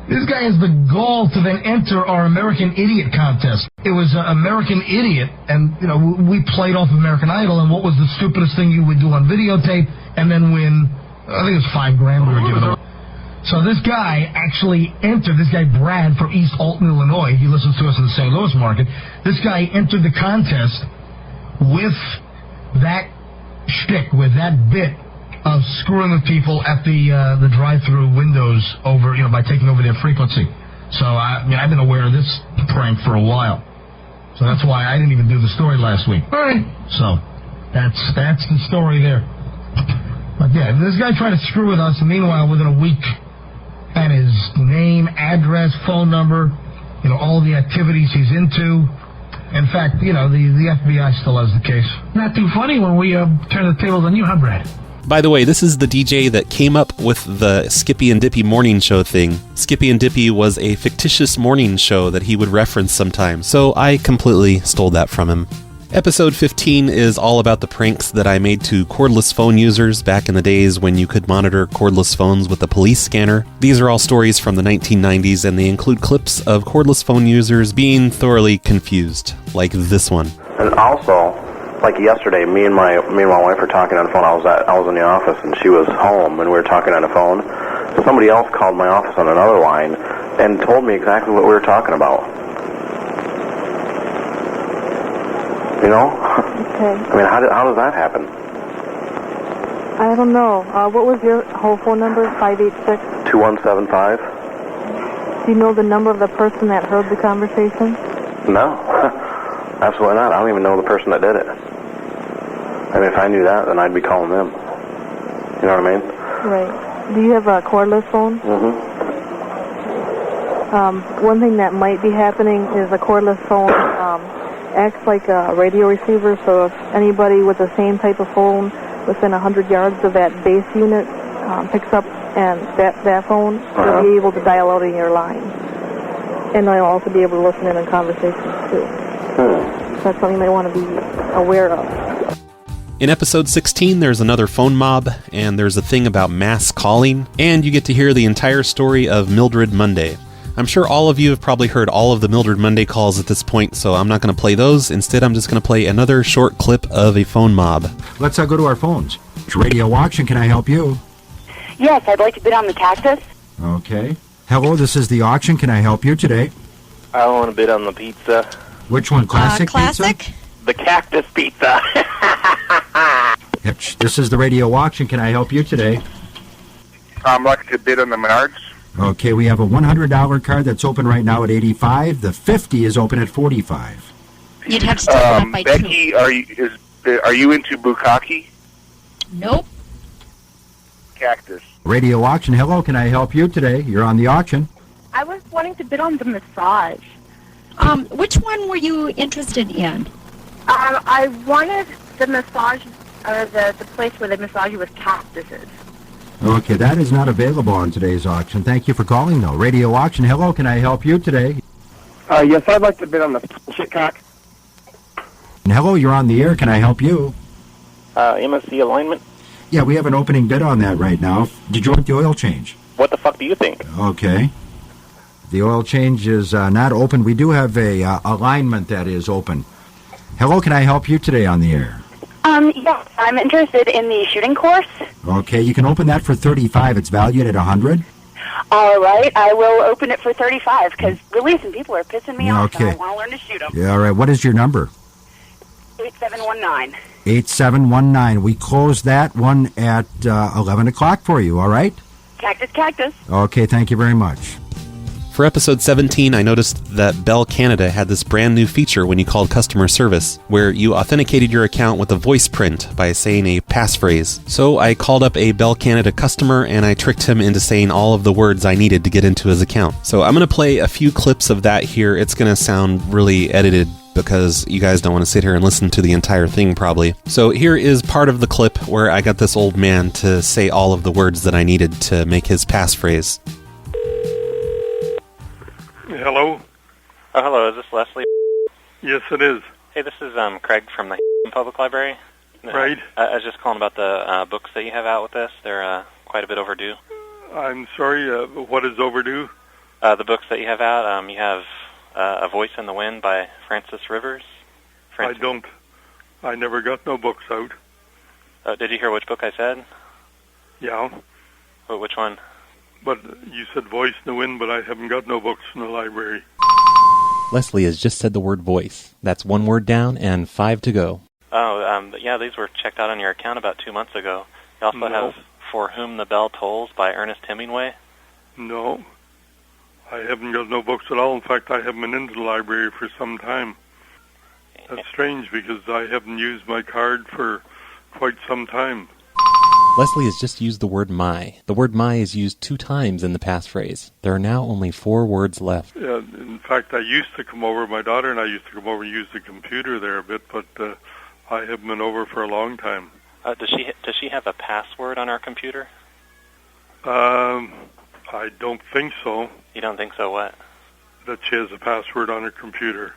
H: this guy has the gall to then enter our American Idiot contest. It was American Idiot, and, you know, we played off American Idol, and what was the stupidest thing you would do on videotape, and then win, I think it was $5,000 we were giving away. So this guy actually entered, this guy Brad from East Alton, Illinois, he listens to us in the St. Louis market, this guy entered the contest with that shtick, with that bit of screwing with people at the drive-through windows over, by taking over their frequency. So I've been aware of this prank for a while. So that's why I didn't even do the story last week. All right. So that's the story there. But yeah, this guy tried to screw with us, and meanwhile, within a week, had his name, address, phone number, all the activities he's into. In fact, the FBI still has the case. Not too funny when we turn the tables on you, huh, Brad?
B: By the way, this is the DJ that came up with the Skippy and Dippy morning show thing. Skippy and Dippy was a fictitious morning show that he would reference sometimes, so I completely stole that from him. Episode 15 is all about the pranks that I made to cordless phone users back in the days when you could monitor cordless phones with a police scanner. These are all stories from the 1990s, and they include clips of cordless phone users being thoroughly confused, like this one.
I: And also, like yesterday, me and my wife were talking on the phone. I was in the office, and she was home, and we were talking on the phone. Somebody else called my office on another line and told me exactly what we were talking about. Okay. I mean, how does that happen?
X: I don't know. What was your whole phone number? 586?
I: 2175.
X: Do you know the number of the person that heard the conversation?
I: No. Absolutely not. I don't even know the person that did it. I mean, if I knew that, then I'd be calling them. You know what I mean?
X: Right. Do you have a cordless phone?
I: Mm-hmm.
X: One thing that might be happening is a cordless phone acts like a radio receiver, so if anybody with the same type of phone within 100 yards of that base unit picks up and that phone, they'll be able to dial out in your line. And they'll also be able to listen in on conversations, too. So that's something you might want to be aware of.
B: In episode 16, there's another phone mob, and there's a thing about mass calling, and you get to hear the entire story of Mildred Monday. I'm sure all of you have probably heard all of the Mildred Monday calls at this point, so I'm not going to play those. Instead, I'm just going to play another short clip of a phone mob.
A: Let's go to our phones. It's Radio Auction. Can I help you?
J: Yes, I'd like to bid on the cactus.
A: Okay. Hello, this is the auction. Can I help you today?
Q: I want to bid on the pizza.
A: Which one, classic pizza?
Q: The cactus pizza.
A: Yep, this is the radio auction. Can I help you today?
D: I'm lucky to bid on the Menards.
A: Okay, we have a $100 card that's open right now at $85. The $50 is open at $45.
J: You'd have to take it up by
D: Becky,
J: two.
D: are you into bukkake?
J: Nope.
D: Cactus.
A: Radio auction. Hello, can I help you today? You're on the auction.
K: I was wanting to bid on the massage.
J: Which one were you interested in?
K: I wanted the massage, or the place where they massage you with cactuses.
A: Okay, that is not available on today's auction. Thank you for calling, though. Radio auction. Hello, can I help you today?
D: Yes, I'd like to bid on the shitcock.
A: And hello, you're on the air. Can I help you?
Q: MSC alignment.
A: Yeah, we have an opening bid on that right now. Did you want the oil change?
Q: What the fuck do you think?
A: Okay. The oil change is not open. We do have a alignment that is open. Hello, can I help you today on the air?
K: Yes, I'm interested in the shooting course.
A: Okay, you can open that for $35. It's valued at $100.
K: All right, I will open it for $35 because really some people are pissing me off and
A: Okay.
K: I want to learn to shoot them.
A: Yeah, all right. What is your number?
K: 8719.
A: 8719. We close that one at 11 o'clock for you, all right?
K: Cactus.
A: Okay, thank you very much.
B: For episode 17, I noticed that Bell Canada had this brand new feature when you called customer service, where you authenticated your account with a voice print by saying a passphrase. So I called up a Bell Canada customer and I tricked him into saying all of the words I needed to get into his account. So I'm going to play a few clips of that here. It's going to sound really edited because you guys don't want to sit here and listen to the entire thing probably. So here is part of the clip where I got this old man to say all of the words that I needed to make his passphrase.
M: Hello?
L: Hello, is this Leslie?
M: Yes, it is.
L: Hey, this is Craig from the Public Library.
M: Right.
L: I was just calling about the books that you have out with us. They're quite a bit overdue.
M: I'm sorry, what is overdue?
L: The books that you have out, you have A Voice in the Wind by Francis Rivers.
M: I never got no books out.
L: Did you hear which book I said?
M: Yeah.
L: Which one?
M: But you said Voice in the Wind, but I haven't got no books in the library.
B: Leslie has just said the word voice. That's one word down and 5 to go.
L: Oh, yeah, these were checked out on your account about 2 months ago. You also have For Whom the Bell Tolls by Ernest Hemingway.
M: No. I haven't got no books at all. In fact, I haven't been into the library for some time. That's strange because I haven't used my card for quite some time.
B: Leslie has just used the word my. The word my is used 2 times in the passphrase. There are now only 4 words left.
M: Yeah, in fact, I used to come over, my daughter and I used to come over and use the computer there a bit, but I haven't been over for a long time.
L: Does she have a password on our computer?
M: I don't think so.
L: You don't think so, what?
M: That she has a password on her computer.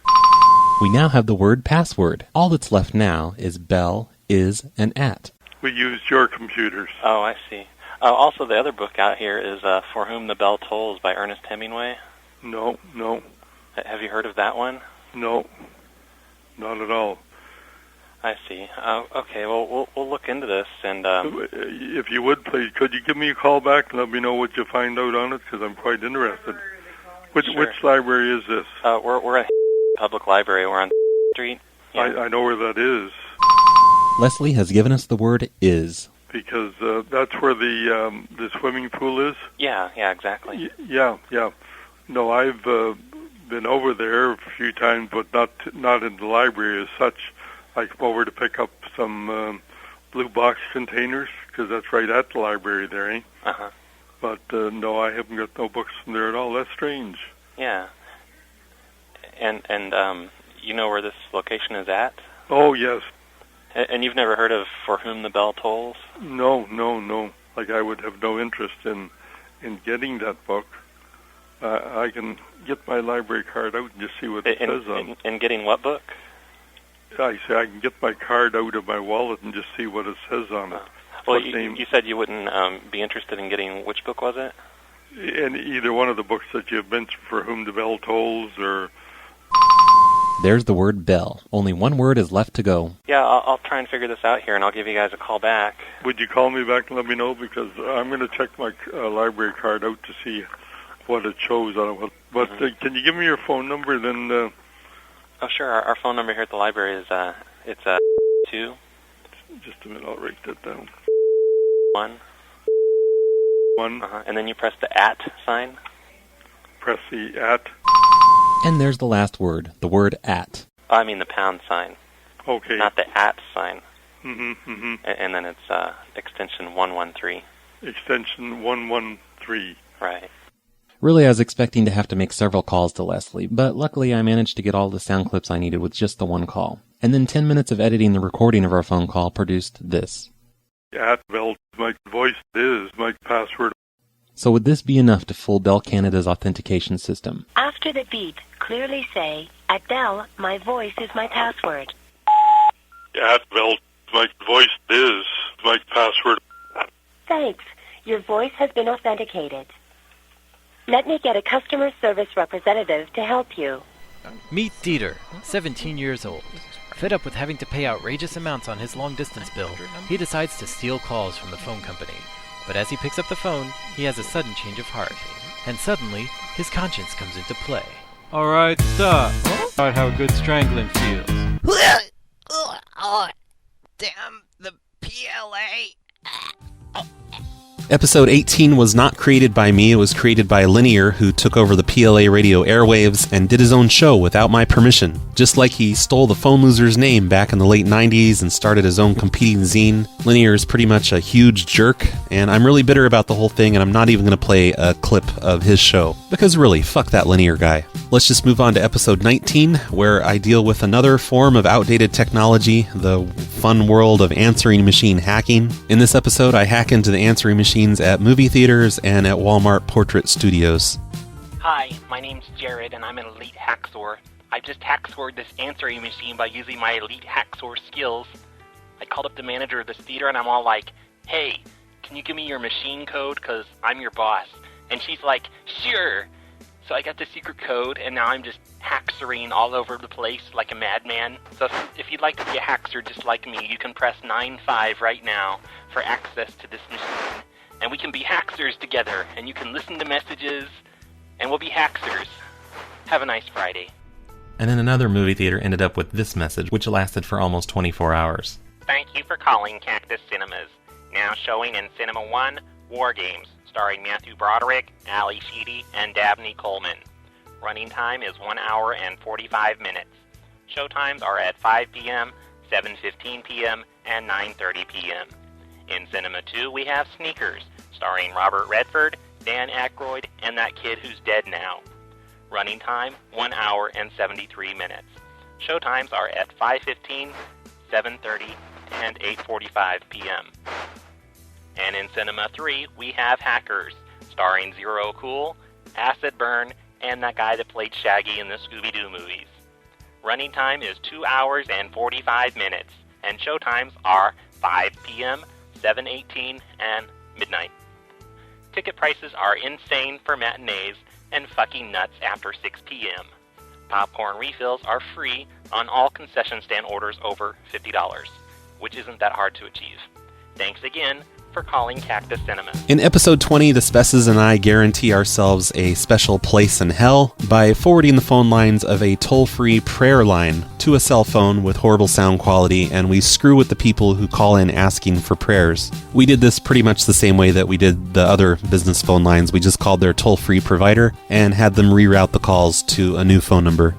B: We now have the word password. All that's left now is Bell, is, and at.
M: We used your computers.
L: Oh, I see. Also, the other book out here is For Whom the Bell Tolls by Ernest Hemingway.
M: No.
L: Have you heard of that one?
M: No, not at all.
L: I see. Okay, well, we'll look into this, and...
M: if you would, please, could you give me a call back and let me know what you find out on it, because I'm quite interested. Which library is this?
L: We're at Public Library. We're on Street. Yeah.
M: I know where that is.
B: Leslie has given us the word is.
M: Because that's where the swimming pool is?
L: Yeah, exactly.
M: Yeah. No, I've been over there a few times, but not in the library as such. I come over to pick up some blue box containers, because that's right at the library there, eh?
L: Uh-huh.
M: But no, I haven't got no books from there at all. That's strange.
L: Yeah. And you know where this location is at?
M: Oh, yes.
L: And you've never heard of For Whom the Bell Tolls?
M: No. Like, I would have no interest in getting that book. I can get my library card out and just see what it says on it.
L: In getting what book?
M: I say I can get my card out of my wallet and just see what it says on it.
L: Well, you said you wouldn't be interested in getting, which book was it?
M: In either one of the books that you've mentioned, For Whom the Bell Tolls, or...
B: There's the word bell. Only 1 word is left to go.
L: Yeah, I'll try and figure this out here, and I'll give you guys a call back.
M: Would you call me back and let me know? Because I'm going to check my library card out to see what it shows on it. But can you give me your phone number then?
L: Oh, sure. Our phone number here at the library is it's 2.
M: Just a minute, I'll write that down.
L: 1.
M: 1.
L: And then you press the @ sign.
M: Press the @
B: And there's the last word, the word @
L: Oh, I mean the pound sign.
M: Okay.
L: Not the @ sign.
M: Mm-hmm.
L: And then it's extension 113.
M: Extension 113.
L: Right.
B: Really, I was expecting to have to make several calls to Leslie, but luckily I managed to get all the sound clips I needed with just the one call. And then 10 minutes of editing the recording of our phone call produced this.
M: Bell, my voice is my password.
B: So would this be enough to fool Bell Canada's authentication system?
N: After the beep, clearly say, "At Bell, my voice is my password."
M: Bell, my voice is my password.
N: Thanks. Your voice has been authenticated. Let me get a customer service representative to help you.
O: Meet Dieter, 17 years old. Fed up with having to pay outrageous amounts on his long-distance bill, he decides to steal calls from the phone company. But as he picks up the phone, he has a sudden change of heart. And suddenly, his conscience comes into play.
P: All right, stop. About how good strangling feels.
R: Oh, damn the PLA.
B: Episode 18 was not created by me, it was created by Linear, who took over the PLA radio airwaves and did his own show without my permission. Just like he stole the phone loser's name back in the late 90s and started his own competing zine, Linear is pretty much a huge jerk, and I'm really bitter about the whole thing, and I'm not even going to play a clip of his show. Because really, fuck that Linear guy. Let's just move on to episode 19, where I deal with another form of outdated technology, the fun world of answering machine hacking. In this episode, I hack into the answering machines at movie theaters and at Walmart portrait studios.
F: Hi, my name's Jared, and I'm an elite hacksaw. I just hacksawed this answering machine by using my elite hacksaw skills. I called up the manager of this theater, and I'm all like, "Hey, can you give me your machine code, because I'm your boss?" And she's like, "Sure." So I got the secret code, and now I'm just hacksawing all over the place like a madman. So if you'd like to be a hacksaw just like me, you can press 95 right now for access to this machine. And we can be hacksaws together, and you can listen to messages, and we'll be hacksaws. Have a nice Friday.
B: And then another movie theater ended up with this message, which lasted for almost 24 hours.
F: Thank you for calling Cactus Cinemas. Now showing in Cinema 1, War Games, starring Matthew Broderick, Ali Sheedy, and Dabney Coleman. Running time is 1 hour and 45 minutes. Showtimes are at 5 p.m., 7:15 p.m., and 9:30 p.m. In Cinema 2, we have Sneakers, starring Robert Redford, Dan Aykroyd, and that kid who's dead now. Running time, 1 hour and 73 minutes. Showtimes are at 5:15, 7:30, and 8:45 p.m. And in Cinema 3, we have Hackers, starring Zero Cool, Acid Burn, and that guy that played Shaggy in the Scooby-Doo movies. Running time is 2 hours and 45 minutes, and showtimes are 5 p.m., 7:18, and midnight. Ticket prices are insane for matinees and fucking nuts after 6 p.m. Popcorn refills are free on all concession stand orders over $50, which isn't that hard to achieve. Thanks again for calling Cactus Cinema.
B: In episode 20, the Spesses and I guarantee ourselves a special place in hell by forwarding the phone lines of a toll-free prayer line to a cell phone with horrible sound quality, and we screw with the people who call in asking for prayers. We did this pretty much the same way that we did the other business phone lines. We just called their toll-free provider and had them reroute the calls to a new phone number.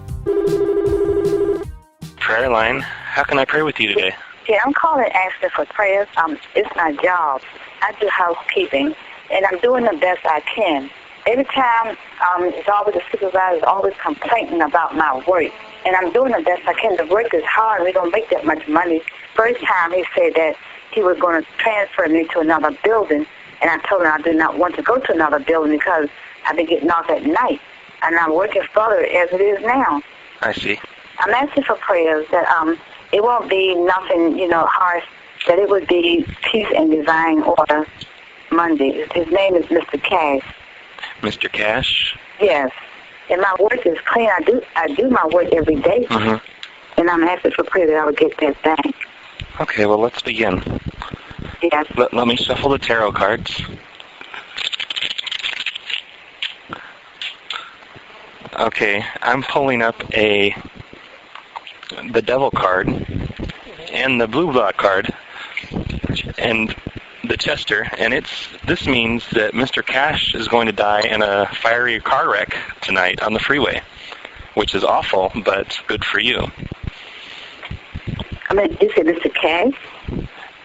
F: Prayer line, how can I pray with you today?
S: Yeah, I'm calling asking for prayers. It's my job. I do housekeeping, and I'm doing the best I can. Every time, it's always the supervisor is always complaining about my work, and I'm doing the best I can. The work is hard. We don't make that much money. First time, he said that he was going to transfer me to another building, and I told him I did not want to go to another building because I've been getting off at night, and I'm working further as it is now.
F: I see.
S: I'm asking for prayers that it won't be nothing, harsh, that it would be peace and divine order Monday. His name is Mr. Cash.
F: Mr. Cash?
S: Yes. And my work is clean. I do my work every day.
F: Mm-hmm.
S: And I'm asking for prayer that I would get that back.
F: Okay, well, let's begin.
S: Yes.
F: Let me shuffle the tarot cards. Okay, I'm pulling up the devil card and the blue block card and the Chester, and this means that Mr. Cash is going to die in a fiery car wreck tonight on the freeway, which is awful, but good for you.
S: I mean, is it Mr. Cash?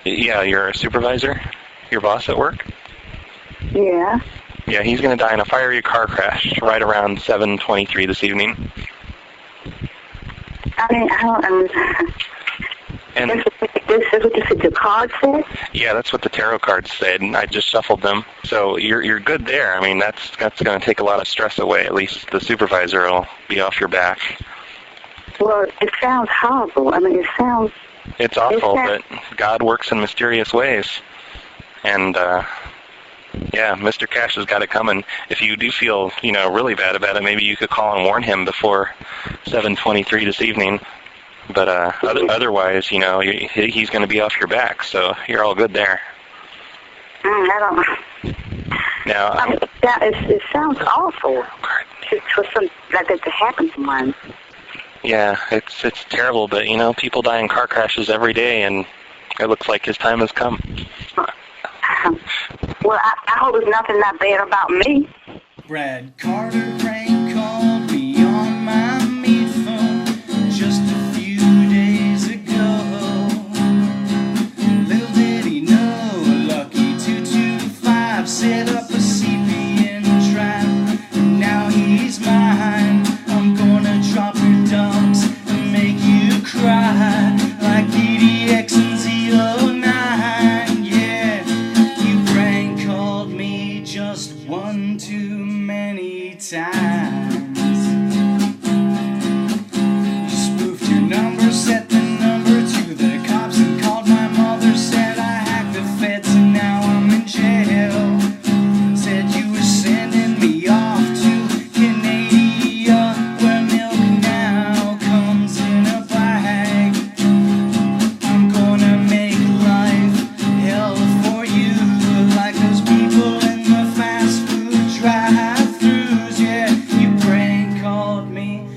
F: Yeah, your supervisor, your boss at work?
S: Yeah.
F: Yeah, he's going to die in a fiery car crash right around 7:23 this evening.
S: I mean, I don't understand.
F: And
S: this is what the card said?
F: yeah, that's what the tarot cards said, and I just shuffled them. So you're good there. I mean, that's going to take a lot of stress away. At least the supervisor will be off your back.
S: Well, it sounds horrible. I mean, it sounds...
F: It's awful, but God works in mysterious ways. And, yeah, Mr. Cash has got it coming. If you do feel, really bad about it, maybe you could call and warn him before 7:23 this evening. But otherwise, he's going to be off your back, so you're all good there.
S: I don't...
F: Now,
S: it sounds awful for something like that to happen to mine.
F: yeah, it's terrible, but, people die in car crashes every day, and it looks like his time has come.
S: Well, I hope it's nothing that bad about me.
T: Brad Carter prank called me on my meat phone just a few days ago. Little did he know, Lucky 225 set up a CPN trap, and now he's mine. I'm gonna drop your dumps and make you cry like DDX and Z09. Yeah, you prank called me just one too many times. You spoofed your number, set the number to the cops, and called my mother, said I hacked the feds and now I'm in jail. Said you were sending me off to Canada, where milk now comes in a bag. I'm gonna make life hell for you, like those people in the fast food drive-thrus. Yeah, you prank called me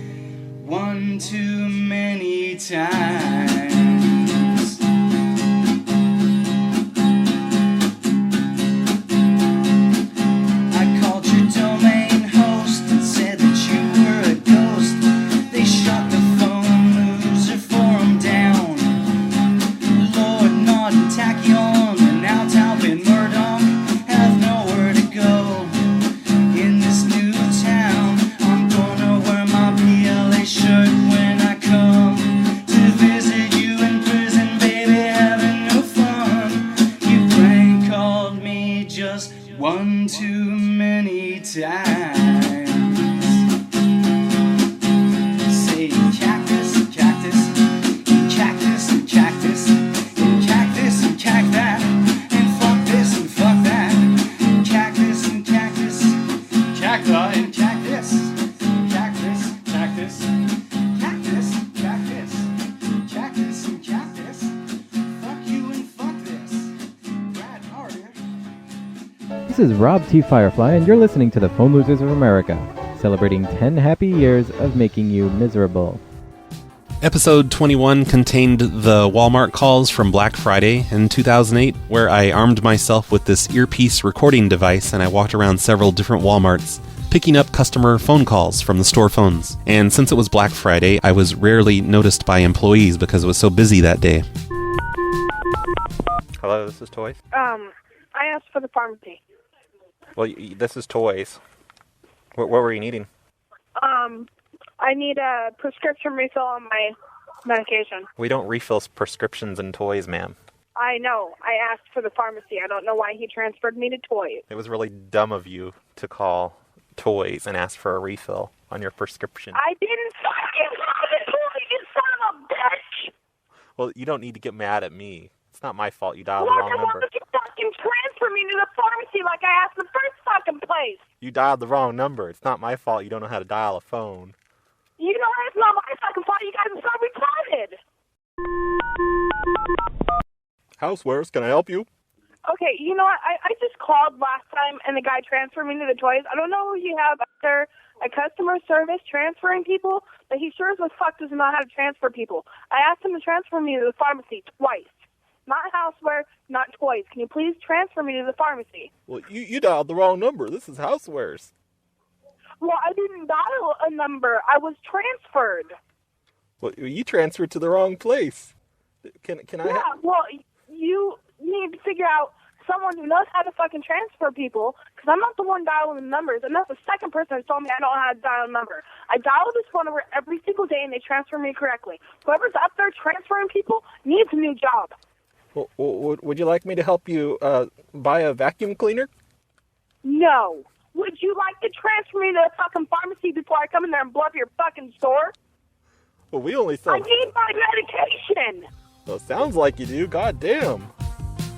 T: one too many times. I called your domain host and said that you were a ghost. They shut the phone loser forum down. Lord Nod and Tachyon and now Talbot Murdoch have nowhere to go in this new town. I'm gonna wear my PLA shirt when I come to visit you in prison, baby, having no fun. You prank called me just one too many times. Say cactus, cactus, cactus and cactus, and cactus and cactus, and fuck this and fuck that. Cactus and cactus, cacti and cactus, cactus, cactus, cactus, cactus, cactus and cactus. Fuck you and fuck this. Brad Carter.
O: This is Rob T. Firefly, and you're listening to the Phone Losers of America, celebrating 10 happy years of making you miserable.
B: Episode 21 contained the Walmart calls from Black Friday in 2008, where I armed myself with this earpiece recording device and I walked around several different Walmarts, picking up customer phone calls from the store phones. And since it was Black Friday, I was rarely noticed by employees because it was so busy that day. Hello, this is Toys.
K: I asked for the pharmacy.
B: Well, this is Toys. What were you needing?
K: I need a prescription refill on my medication.
B: We don't refill prescriptions in Toys, ma'am.
K: I know. I asked for the pharmacy. I don't know why he transferred me to Toys.
B: It was really dumb of you to call Toys and ask for a refill on your prescription.
K: I didn't fucking call it Toys, you son of a bitch!
B: Well, you don't need to get mad at me. It's not my fault you dialed the wrong number.
K: Why don't you fucking transfer me to the pharmacy like I asked the first fucking place?
B: You dialed the wrong number. It's not my fault you don't know how to dial a phone.
K: You know it's not my fucking fault. You guys are so retarded.
B: Housewares, can I help you?
K: Okay, you know what? I just called last time and the guy transferred me to the Toys. I don't know who you have out there. at customer service transferring people, but he sure as fuck doesn't know how to transfer people. I asked him to transfer me to the pharmacy twice. Not houseware, not toys. Can you please transfer me to the pharmacy?
B: Well, you dialed the wrong number. This is Housewares.
K: Well, I didn't dial a number. I was transferred.
B: Well, you transferred to the wrong place. Can I?
K: Yeah, well, you need to figure out someone who knows how to fucking transfer people, because I'm not the one dialing the numbers. I'm not the second person who's told me I don't know how to dial a number. I dial this phone number every single day, and they transfer me correctly. Whoever's up there transferring people needs a new job.
B: Well, would you like me to help you buy a vacuum cleaner?
K: No. Would you like to transfer me to a fucking pharmacy before I come in there and blow up your fucking store?
B: Well, we only sell...
K: I need my medication!
B: Well, sounds like you do. God damn.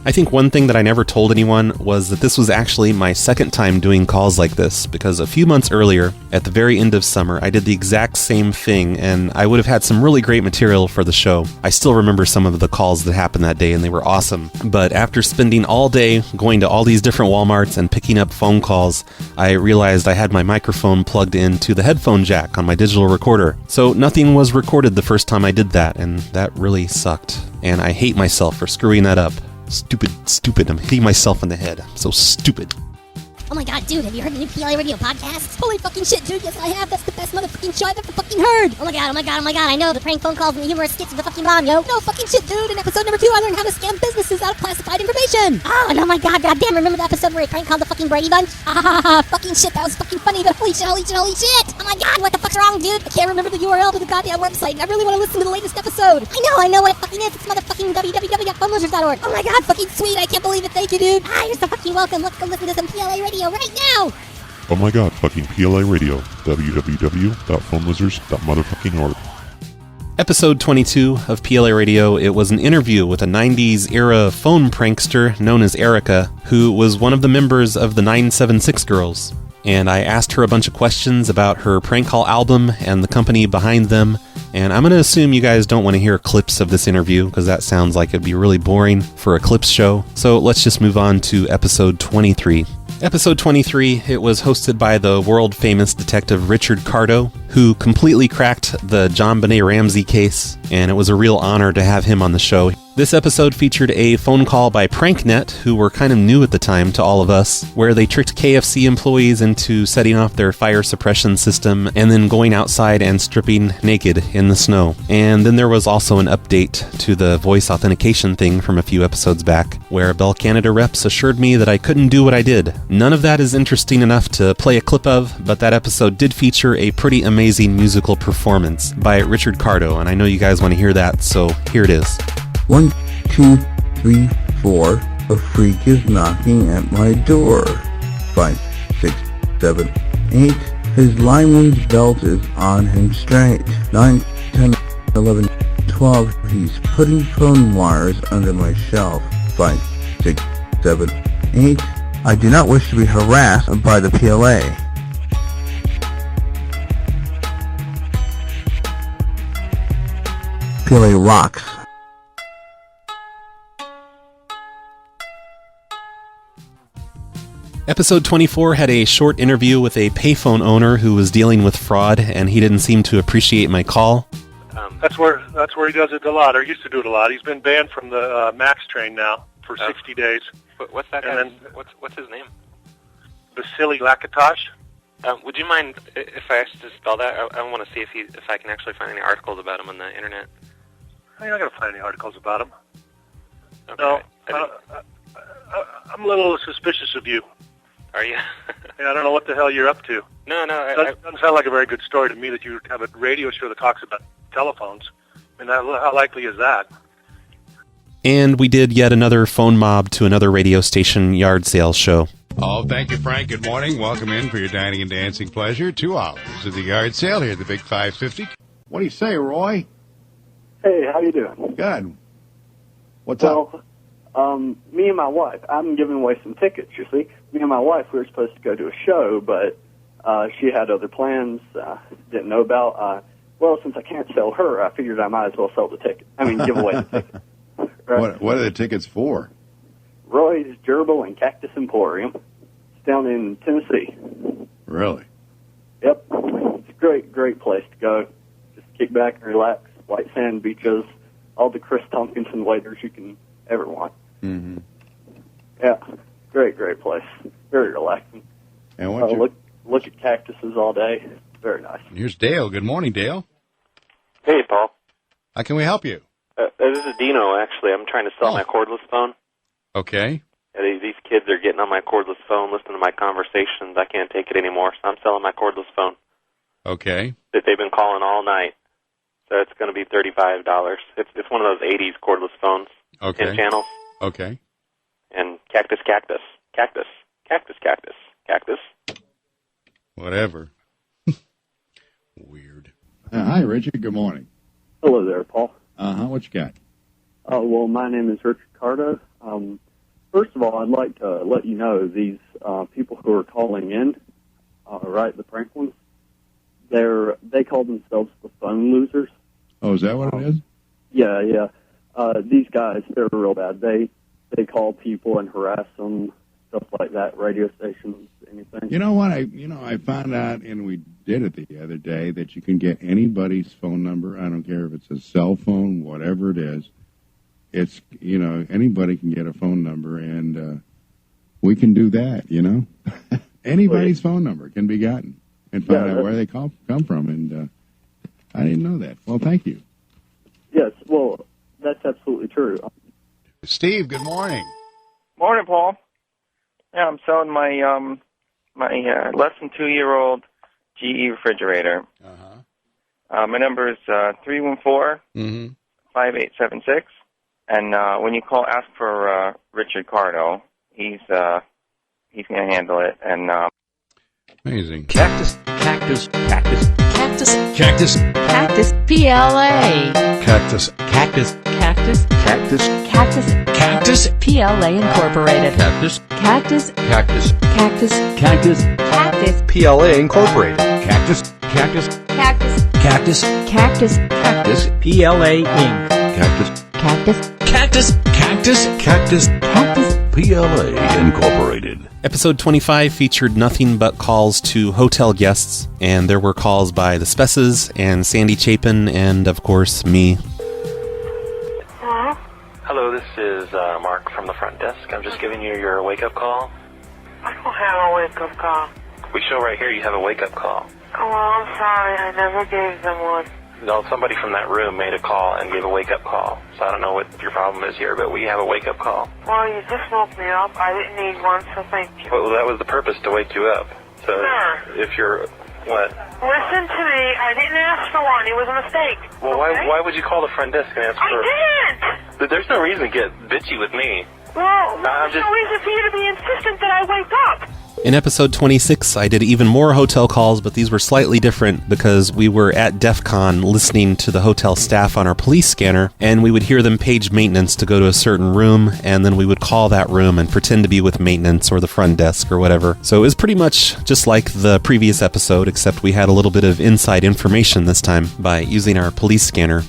B: I think one thing that I never told anyone was that this was actually my second time doing calls like this, because a few months earlier, at the very end of summer, I did the exact same thing, and I would have had some really great material for the show. I still remember some of the calls that happened that day, and they were awesome. But after spending all day going to all these different Walmarts and picking up phone calls, I realized I had my microphone plugged into the headphone jack on my digital recorder. So nothing was recorded the first time I did that, and that really sucked. And I hate myself for screwing that up. Stupid. I'm hitting myself in the head. I'm so stupid.
G: Oh my god, dude, have you heard the new PLA Radio podcast? Holy fucking shit, dude, yes I have. That's the best motherfucking show I've ever fucking heard. Oh my god, I know. The prank phone calls and the humorous skits of the fucking bomb, yo. No fucking shit, dude. In episode number 2, I learned how to scam businesses out of classified information. Oh, and oh my god, goddamn, remember the episode where he prank called the fucking Brady Bunch? Fucking shit, that was fucking funny, but holy shit. Oh my god, what the fuck's wrong, dude? I can't remember the URL to the goddamn website, and I really want to listen to the latest episode. I know what it fucking is. It's motherfucking www.phonelosers.org. Oh my god, fucking sweet, I can't believe it. Thank you, dude. You're so fucking welcome. Let's go listen to some PLA Radio right now.
U: Oh my god, fucking PLA Radio. www.phonelosers.motherfucking.org.
B: Episode 22 of PLA Radio, it was an interview with a 90s era phone prankster known as Erica, who was one of the members of the 976 Girls. And I asked her a bunch of questions about her prank call album and the company behind them. And I'm going to assume you guys don't want to hear clips of this interview, because that sounds like it'd be really boring for a clips show. So let's just move on to episode 23. Episode 23, it was hosted by the world-famous detective Richard Cardo, who completely cracked the JonBenet Ramsey case, and it was a real honor to have him on the show. This episode featured a phone call by PrankNet, who were kind of new at the time to all of us, where they tricked KFC employees into setting off their fire suppression system and then going outside and stripping naked in the snow. And then there was also an update to the voice authentication thing from a few episodes back, where Bell Canada reps assured me that I couldn't do what I did. None of that is interesting enough to play a clip of, but that episode did feature a pretty amazing musical performance by Richard Cardo, and I know you guys want to hear that, so here it is.
V: 1, 2, 3, 4. A freak is knocking at my door. 5, 6, 7, 8. His lineman's belt is on him straight. 9, 10, 11, 12. He's putting phone wires under my shelf. 5, 6, 7, 8. I do not wish to be harassed by the PLA. PLA rocks.
B: Episode 24 had a short interview with a payphone owner who was dealing with fraud, and he didn't seem to appreciate my call.
W: That's where he does it a lot, or used to do it a lot. He's been banned from the Max train now for 60 days.
L: What's that guy? What's his name?
W: Vasily Lakatosh.
L: Would you mind if I asked to spell that? I want to see if I can actually find any articles about him on the internet.
W: You're not going to find any articles about him.
L: Okay.
W: No, I'm a little suspicious of you.
L: Are you?
W: I don't know what the hell you're up to.
L: No.
W: It doesn't sound like a very good story to me that you have a radio show that talks about telephones. I mean, how likely is that?
B: And we did yet another phone mob to another radio station yard sale show.
Y: Oh, thank you, Frank. Good morning. Welcome in for your dining and dancing pleasure. 2 hours of the yard sale here at the Big 550. What do you say, Roy?
Z: Hey, how you doing?
Y: Good. What's up?
Z: Me and my wife, I'm giving away some tickets, you see. Me and my wife, we were supposed to go to a show, but she had other plans didn't know about. Well, since I can't sell her, I figured I might as well sell the ticket. Give away the ticket. Right?
Y: What are the tickets for?
Z: Roy's Gerbil and Cactus Emporium. It's down in Tennessee.
Y: Really?
Z: Yep. great place to go. Just kick back and relax. White sand beaches, all the Chris Tompkinson waiters you can ever want.
Y: Mm-hmm.
Z: Yeah, great place. Very relaxing.
Y: And what
Z: look at cactuses all day. Very nice.
Y: Here's Dale. Good morning, Dale.
C: Hey, Paul.
Y: How can we help you?
C: This is Dino, actually. I'm trying to sell my cordless phone.
Y: Okay.
C: These kids are getting on my cordless phone, listening to my conversations. I can't take it anymore, so I'm selling my cordless phone.
Y: Okay.
C: That they've been calling all night. So it's going to be $35. It's one of those 80s cordless phones.
Y: Okay.
C: 10 channels.
Y: Okay.
C: And cactus.
Y: Whatever. Weird. Hi, Richard. Good morning.
Z: Hello there, Paul.
Y: What you got?
Z: Well, my name is Richard Cardo. First of all, I'd like to let you know these people who are calling in, right, the prank ones, they call themselves the phone losers.
Y: Oh, is that what it is?
Z: Yeah. These guys, they're real bad. They call people and harass them, stuff like that, radio stations, anything.
Y: You know what? I found out, and we did it the other day, that you can get anybody's phone number. I don't care if it's a cell phone, whatever it is. It's, anybody can get a phone number, and we can do that, Anybody's phone number can be gotten and find out where they come from, and I didn't know that. Well, thank you.
Z: Yes, well, that's absolutely true.
Y: Steve, good morning.
E: Morning, Paul. Yeah, I'm selling my my less than 2-year-old GE refrigerator. My number is 314-5876. And when you call, ask for Richard Cardo. He's going to handle it. And
Y: amazing.
H: Cactus.
I: PLA.
Y: Cactus.
I: PLA Incorporated.
Y: Cactus.
H: PLA Incorporated.
I: Cactus.
H: PLA Inc.
I: Cactus.
Y: PLA Incorporated.
B: Episode 25 featured nothing but calls to hotel guests, and there were calls by the Spesses and Sandy Chapin and, of course, me.
L: Hello, this is Mark from the front desk. I'm just giving you your wake-up call.
J: I don't have a wake-up call.
L: We show right here you have a wake-up call.
J: Oh, well, I'm sorry. I never gave them one.
L: No, somebody from that room made a call and gave a wake-up call. So I don't know what your problem is here, but we have a wake-up call.
J: Well, you just woke me up. I didn't need one, so thank you.
L: Well, that was the purpose, to wake you up. So
J: Sir.
L: If you're... What?
J: Listen to me. I didn't ask for one. It was a mistake.
L: Well,
J: okay?
L: why would you call the front desk and ask for...
J: I didn't!
L: There's no reason to get bitchy with me.
J: Well, there's no reason for you to be insistent that I wake up.
B: In episode 26, I did even more hotel calls, but these were slightly different because we were at DEF CON listening to the hotel staff on our police scanner, and we would hear them page maintenance to go to a certain room, and then we would call that room and pretend to be with maintenance or the front desk or whatever. So it was pretty much just like the previous episode, except we had a little bit of inside information this time by using our police scanner.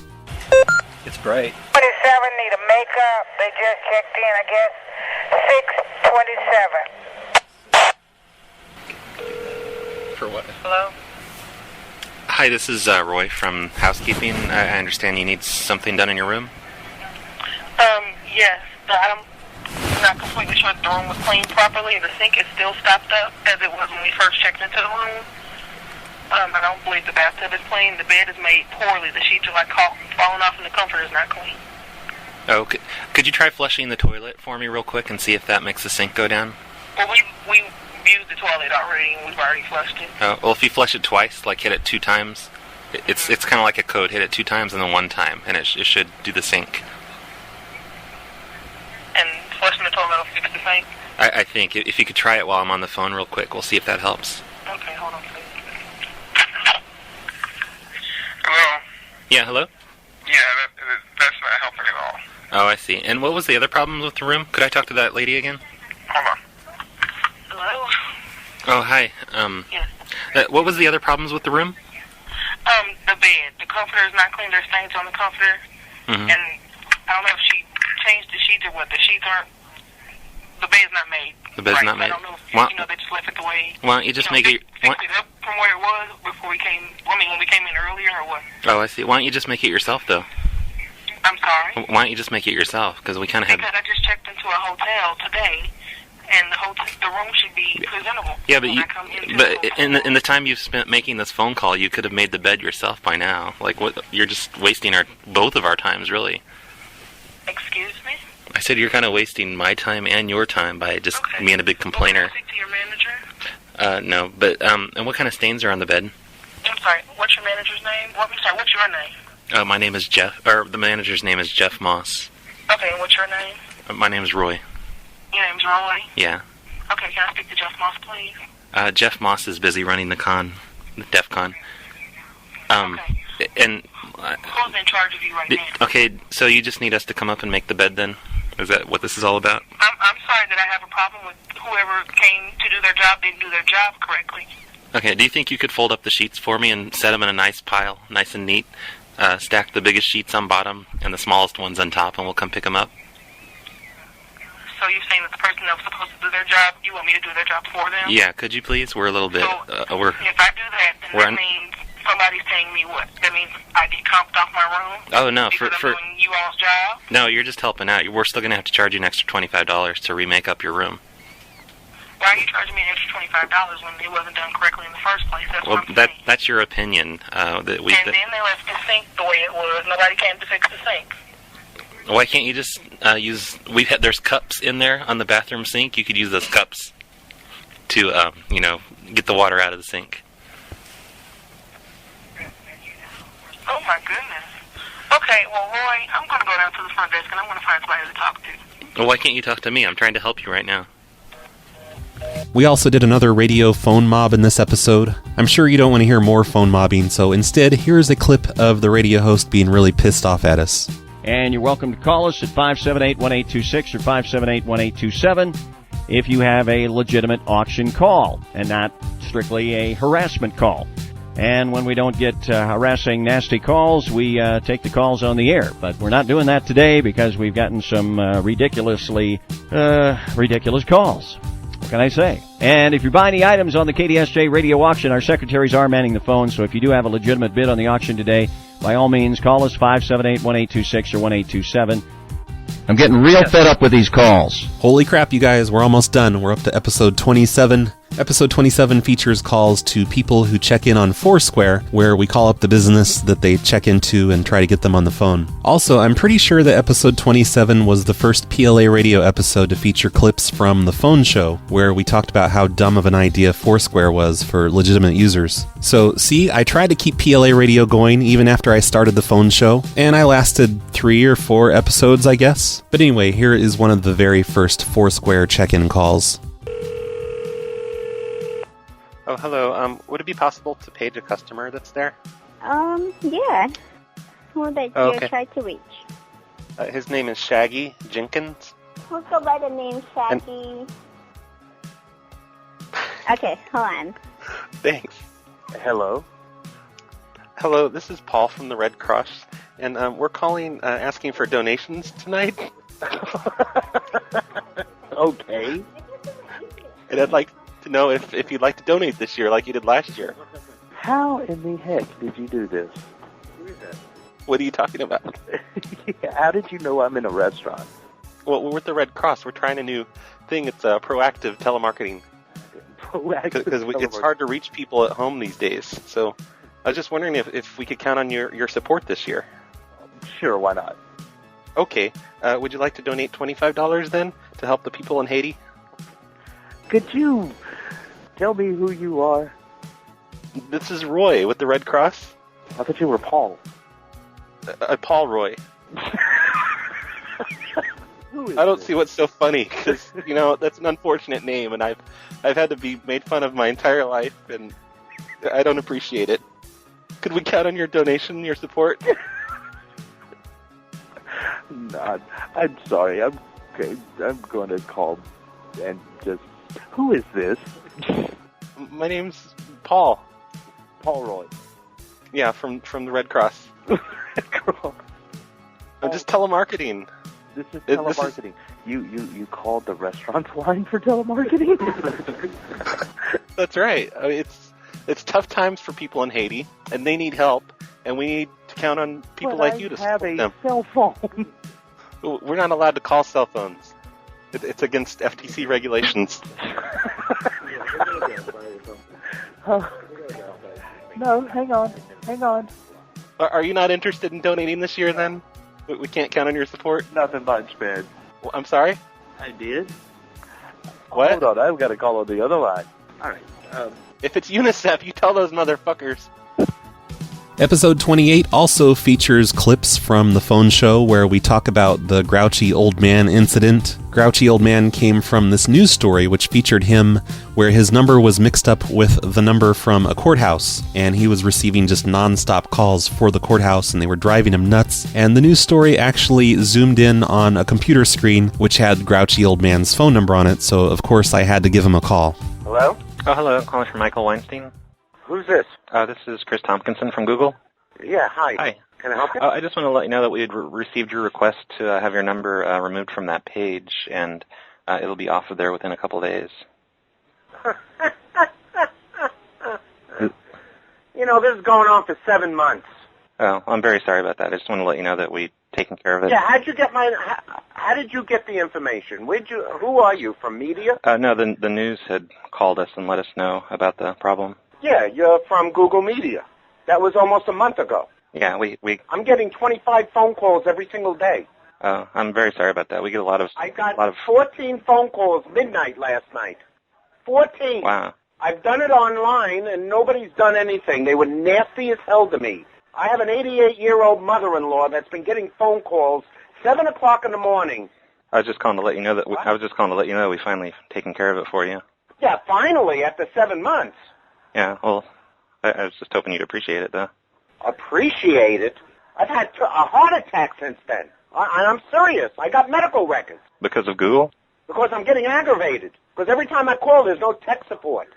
L: It's great.
X: 27 need a makeup. They just checked in, I guess. 627.
L: For what?
J: Hello?
L: Hi, this is Roy from housekeeping. I understand you need something done in your room?
J: Yes. I'm not completely sure that the room was cleaned properly. The sink is still stopped up as it was when we first checked into the room. I don't believe the bathtub is clean. The bed is made poorly. The sheets are like falling off and the comforter is not clean.
L: Oh, could you try flushing the toilet for me real quick and see if that makes the sink go down?
J: Well, we used the toilet already and we've already flushed it.
L: Oh, well, if you flush it twice, like hit it 2 times, it's kind of like a code. Hit it 2 times and then 1 time, and it should do the sink.
J: And flushing the toilet will fix the sink?
L: I think. If you could try it while I'm on the phone real quick, we'll see if that helps.
J: Okay, hold on, please. Hello?
L: Yeah, hello?
J: Yeah, that's not helping at all.
L: Oh, I see. And what was the other problem with the room? Could I talk to that lady again?
J: Hold on. Hello?
L: Oh, hi.
J: Yeah.
L: What was the other problems with the room?
J: The bed. The comforter is not clean. There's stains on the comforter.
L: Mm-hmm.
J: And I don't know if she changed the sheets or what. The sheets aren't... The bed's not made.
L: The bed's
J: right.
L: not made.
J: I don't know if they just left it the way...
L: Why don't you just make it...
J: Fix it up from where it was before we came? I mean, when we came in earlier, or what?
L: Oh, I see. Why don't you just make it yourself, though?
J: I'm sorry?
L: Why don't you just make it yourself? Because we kind of had...
J: Because I just checked into a hotel today, and the room should be presentable.
L: Yeah, but in the time you've spent making this phone call, you could have made the bed yourself by now. Like, what? You're just wasting both of our times, really.
J: Excuse me?
L: I said you're kind of wasting my time and your time by just being a big complainer.
J: Can I speak to your manager?
L: No, but and what kind of stains are on the bed?
J: I'm sorry. What's your manager's name? What's your name?
L: My name is Jeff, or the manager's name is Jeff Moss.
J: Okay, and what's your name?
L: My name is Roy.
J: Your name's Roy?
L: Yeah.
J: Okay, can I speak to Jeff Moss, please?
L: Jeff Moss is busy running the DEF CON. And
J: who's in charge of you right now?
L: Okay, so you just need us to come up and make the bed then? Is that what this is all about?
J: I'm sorry that I have a problem with whoever came to do their job didn't do their job correctly.
L: Okay, do you think you could fold up the sheets for me and set them in a nice pile, nice and neat? Stack the biggest sheets on bottom and the smallest ones on top, and we'll come pick them up?
J: So you're saying that the person that was supposed to do their job, you want me to do their job for them?
L: Yeah, could you please? We're a little bit...
J: if I do that, then that means somebody's paying me what? That means I get comped off my room?
L: Oh, no,
J: because I'm doing you all's job?
L: No, you're just helping out. We're still going to have to charge you an extra $25 to remake up your room.
J: Why are you charging me an extra $25 when it wasn't done correctly in the first place? That's
L: Well,
J: what I'm saying.
L: that's your opinion.
J: And then they left the sink the way it was. Nobody came to fix the sink.
L: Why can't you just use... There's cups in there on the bathroom sink. You could use those cups to, get the water out of the sink.
J: Oh, my goodness. Okay, well, Roy, I'm going to go down to the front desk, and I'm going to find somebody to talk to.
L: Well, why can't you talk to me? I'm trying to help you right now.
B: We also did another radio phone mob in this episode. I'm sure you don't want to hear more phone mobbing, so instead, here's a clip of the radio host being really pissed off at us.
A: And you're welcome to call us at 578-1826 or 578-1827 if you have a legitimate auction call and not strictly a harassment call. And when we don't get harassing, nasty calls, we take the calls on the air. But we're not doing that today because we've gotten some ridiculous calls. What can I say? And if you buy any items on the KDSJ radio auction, our secretaries are manning the phone. So if you do have a legitimate bid on the auction today, by all means, call us 578-1826 or 1827. I'm getting real fed up with these calls.
B: Holy crap, you guys, we're almost done. We're up to episode 27. Episode 27 features calls to people who check in on Foursquare, where we call up the business that they check into and try to get them on the phone. Also, I'm pretty sure that episode 27 was the first PLA radio episode to feature clips from the phone show, where we talked about how dumb of an idea Foursquare was for legitimate users. So, see, I tried to keep PLA radio going even after I started the phone show, and I lasted 3 or 4 episodes, I guess. But anyway, here is one of the very first Foursquare check-in calls.
C: Oh, hello. Would it be possible to page a customer that's there?
D: Yeah. Who that you try to reach?
C: His name is Shaggy Jenkins.
D: Who's go by the name Shaggy? Okay, hold on.
C: Thanks. Hello. Hello, this is Paul from the Red Cross, and we're calling asking for donations tonight. Okay. And I'd like to know if you'd like to donate this year like you did last year.
M: How in the heck did you do this?
C: What are you talking about?
M: How did you know I'm in a restaurant?
C: Well, we're with the Red Cross. We're trying a new thing. It's proactive telemarketing.
M: Proactive
C: Because it's hard to reach people at home these days. So I was just wondering if we could count on your support this year.
M: Sure, why not?
C: Okay. Would you like to donate $25 then to help the people in Haiti?
M: Could you tell me who you are?
C: This is Roy with the Red Cross.
M: I thought you were Paul.
C: Paul Roy. I don't see what's so funny, because, that's an unfortunate name, and I've had to be made fun of my entire life, and I don't appreciate it. Could we count on your donation, your support?
M: No, I'm sorry. I'm going to call and just... Who is this?
C: My name's Paul.
M: Paul Roy.
C: Yeah, from the Red Cross. I'm just telemarketing.
M: This is telemarketing. You called the restaurant line for telemarketing?
C: That's right. it's tough times for people in Haiti, and they need help, and we need to count on people like you to support them.
M: I have a cell phone.
C: We're not allowed to call cell phones. It's against FTC regulations.
M: No, hang on.
C: Are you not interested in donating this year, then? We can't count on your support?
M: Nothing much, man.
C: Well, I'm sorry?
M: I did.
C: What?
M: Hold on, I've got to call on the other line. All right.
C: If it's UNICEF, you tell those motherfuckers.
B: Episode 28 also features clips from the phone show where we talk about the Grouchy Old Man incident. Grouchy Old Man came from this news story which featured him where his number was mixed up with the number from a courthouse, and he was receiving just non-stop calls for the courthouse, and they were driving him nuts. And the news story actually zoomed in on a computer screen which had Grouchy Old Man's phone number on it, so of course I had to give him a call.
F: Hello?
L: Oh, hello. I'm calling for Michael Weinstein.
F: Who's this?
L: This is Chris Tompkinson from Google.
F: Yeah, hi.
L: Hi.
F: Can I help you?
L: I just want to let you know that we had received your request to have your number removed from that page, and it'll be off of there within a couple days.
F: You know, this is going on for 7 months.
L: Oh, I'm very sorry about that. I just want to let you know that we've taken care of it.
F: Yeah, how did you get the information? Who are you, from media?
L: No, the news had called us and let us know about the problem.
F: Yeah, you're from Google Media. That was almost a month ago.
L: Yeah, we
F: I'm getting 25 phone calls every single day.
L: I'm very sorry about that. We get a lot of...
F: I got 14 phone calls midnight last night. 14.
L: Wow.
F: I've done it online, and nobody's done anything. They were nasty as hell to me. I have an 88-year-old mother-in-law that's been getting phone calls 7 o'clock in the morning.
L: I was just calling to let you know that we finally taken care of it for you.
F: Yeah, finally, after 7 months.
L: Yeah, well, I was just hoping you'd appreciate it, though.
F: Appreciate it? I've had a heart attack since then. I'm serious. I got medical records.
L: Because of Google?
F: Because I'm getting aggravated. Because every time I call, there's no tech support.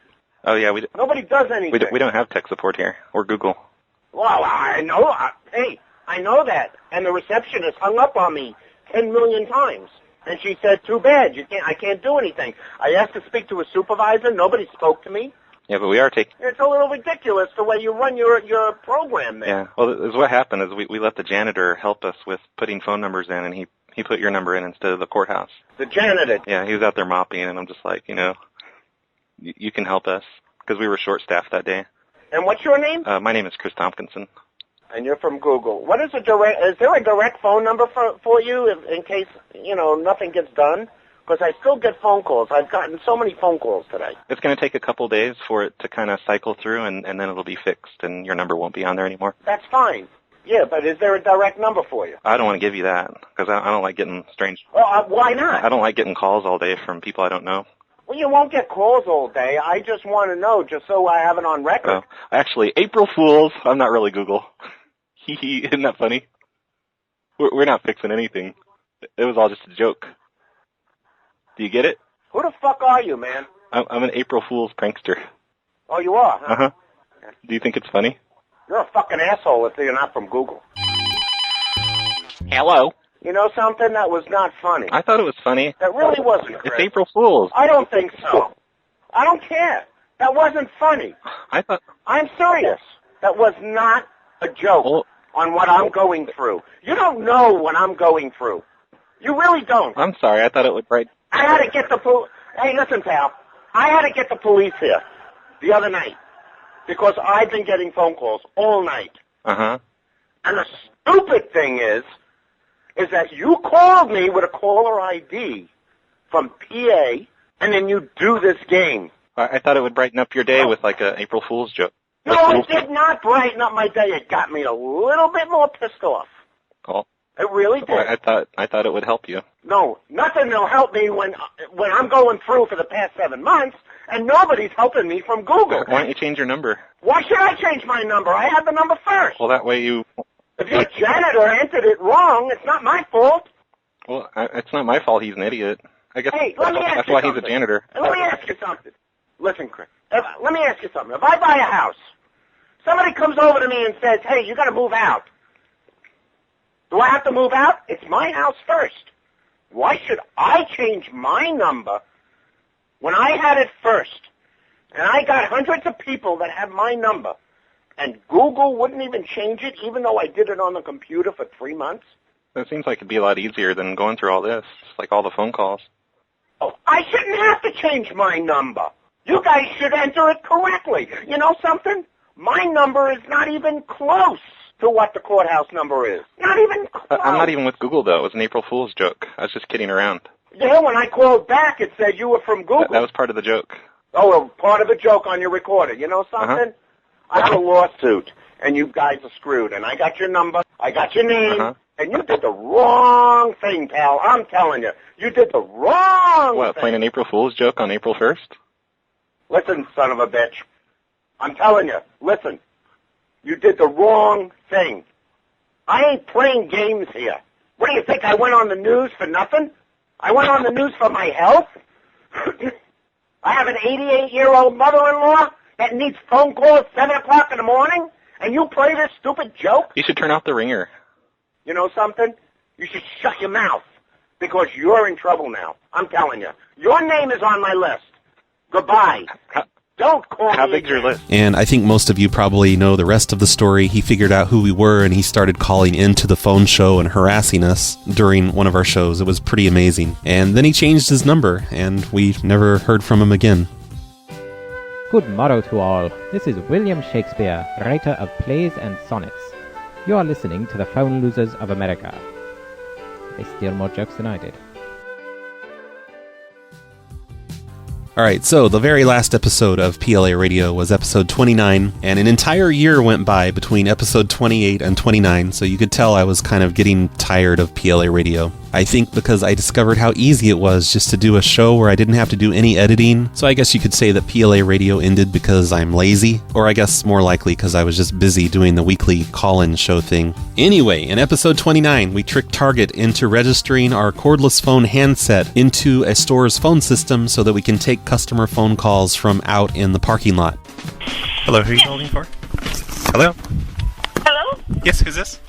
L: Oh, yeah,
F: Nobody does anything.
L: We don't have tech support here, or Google.
F: Well, I know. I know that. And the receptionist hung up on me 10 million times. And she said, too bad, I can't do anything. I asked to speak to a supervisor. Nobody spoke to me.
L: Yeah, but we are taking...
F: It's a little ridiculous the way you run your program there.
L: Yeah, well, this is what happened is we let the janitor help us with putting phone numbers in, and he put your number in instead of the courthouse.
F: The janitor?
L: Yeah, he was out there mopping, and I'm just like, you can help us, because we were short-staffed that day.
F: And what's your name?
L: My name is Chris Tompkinson.
F: And you're from Google. What is is there a direct phone number for you in case, nothing gets done? Because I still get phone calls. I've gotten so many phone calls today.
L: It's going to take a couple days for it to kind of cycle through, and then it'll be fixed, and your number won't be on there anymore.
F: That's fine. Yeah, but is there a direct number for you?
L: I don't want to give you that, because I don't like getting strange...
F: Well, why not?
L: I don't like getting calls all day from people I don't know.
F: Well, you won't get calls all day. I just want to know, just so I have it on record.
L: Oh, actually, April Fools. I'm not really Google. Isn't that funny? We're not fixing anything. It was all just a joke. Do you get it?
F: Who the fuck are you, man?
L: I'm an April Fool's prankster.
F: Oh, you are, huh?
L: Uh-huh. Do you think it's funny?
F: You're a fucking asshole if you're not from Google.
L: Hello.
F: You know something? That was not funny.
L: I thought it was funny.
F: That really wasn't, Chris.
L: It's April Fool's.
F: I don't think so. I don't care. That wasn't funny. I'm serious. That was not a joke on what I'm going through. You don't know what I'm going through. You really don't.
L: I'm sorry. I thought it would bright.
F: I had to get the Hey, listen, pal. I had to get the police here the other night because I've been getting phone calls all night.
L: Uh-huh.
F: And the stupid thing is that you called me with a caller ID from PA, and then you do this game.
L: I thought it would brighten up your day with like a April Fool's joke.
F: No, it did not brighten up my day. It got me a little bit more pissed off.
L: Oh.
F: It really did.
L: I thought it would help you.
F: No, nothing will help me when I'm going through for the past 7 months, and nobody's helping me from Google.
L: Why don't you change your number?
F: Why should I change my number? I had the number first.
L: Well, that way you...
F: If your janitor entered it wrong, it's not my fault.
L: Well, it's not my fault. He's an idiot. I guess
F: hey, let me ask
L: that's
F: you
L: why
F: something.
L: he's a janitor.
F: Let me ask you something. Listen, Chris. Let me ask you something. If I buy a house, somebody comes over to me and says, hey, you got to move out. Do I have to move out? It's my house first. Why should I change my number when I had it first? And I got hundreds of people that have my number. And Google wouldn't even change it, even though I did it on the computer for 3 months.
C: That seems like it'd be a lot easier than going through all this, like all the phone calls.
F: Oh, I shouldn't have to change my number. You guys should enter it correctly. You know something? My number is not even close to what the courthouse number is. Not even close.
C: I'm not even with Google, though. It was an April Fool's joke. I was just kidding around.
F: Yeah, when I called back, it said you were from Google.
C: That was part of the joke.
F: Oh, well, part of a joke on your recorder. You know something? I have a lawsuit, and you guys are screwed. And I got your number, I got your name, and you did the wrong thing, pal. I'm telling you. You did the wrong
C: What,
F: thing.
C: playing an April Fool's joke on April 1st?
F: Listen, son of a bitch. I'm telling you, listen. You did the wrong thing. I ain't playing games here. What do you think, I went on the news for nothing? I went on the news for my health? I have an 88-year-old mother-in-law that needs phone calls at 7 o'clock in the morning, and you play this stupid joke?
C: You should turn off the ringer.
F: You know something? You should shut your mouth, because you're in trouble now. I'm telling you. Your name is on my list. Goodbye. Don't call
C: How
F: me
C: big's your
F: again.
C: list?
B: And I think most of you probably know the rest of the story. He figured out who we were, and he started calling into the phone show and harassing us during one of our shows. It was pretty amazing. And then he changed his number, and we never heard from him again.
N: Good morrow to all. This is William Shakespeare, writer of plays and sonnets. You are listening to the Phone Losers of America. They steal more jokes than I did.
B: Alright, so the very last episode of PLA Radio was episode 29, and an entire year went by between episode 28 and 29, so you could tell I was kind of getting tired of PLA Radio. I think because I discovered how easy it was just to do a show where I didn't have to do any editing, so I guess you could say that PLA Radio ended because I'm lazy, or I guess more likely because I was just busy doing the weekly call-in show thing. Anyway, in episode 29, we tricked Target into registering our cordless phone handset into a store's phone system so that we can take customer phone calls from out in the parking lot.
L: Hello, who are you holding for? Hello?
J: Hello?
L: Yes, who's this?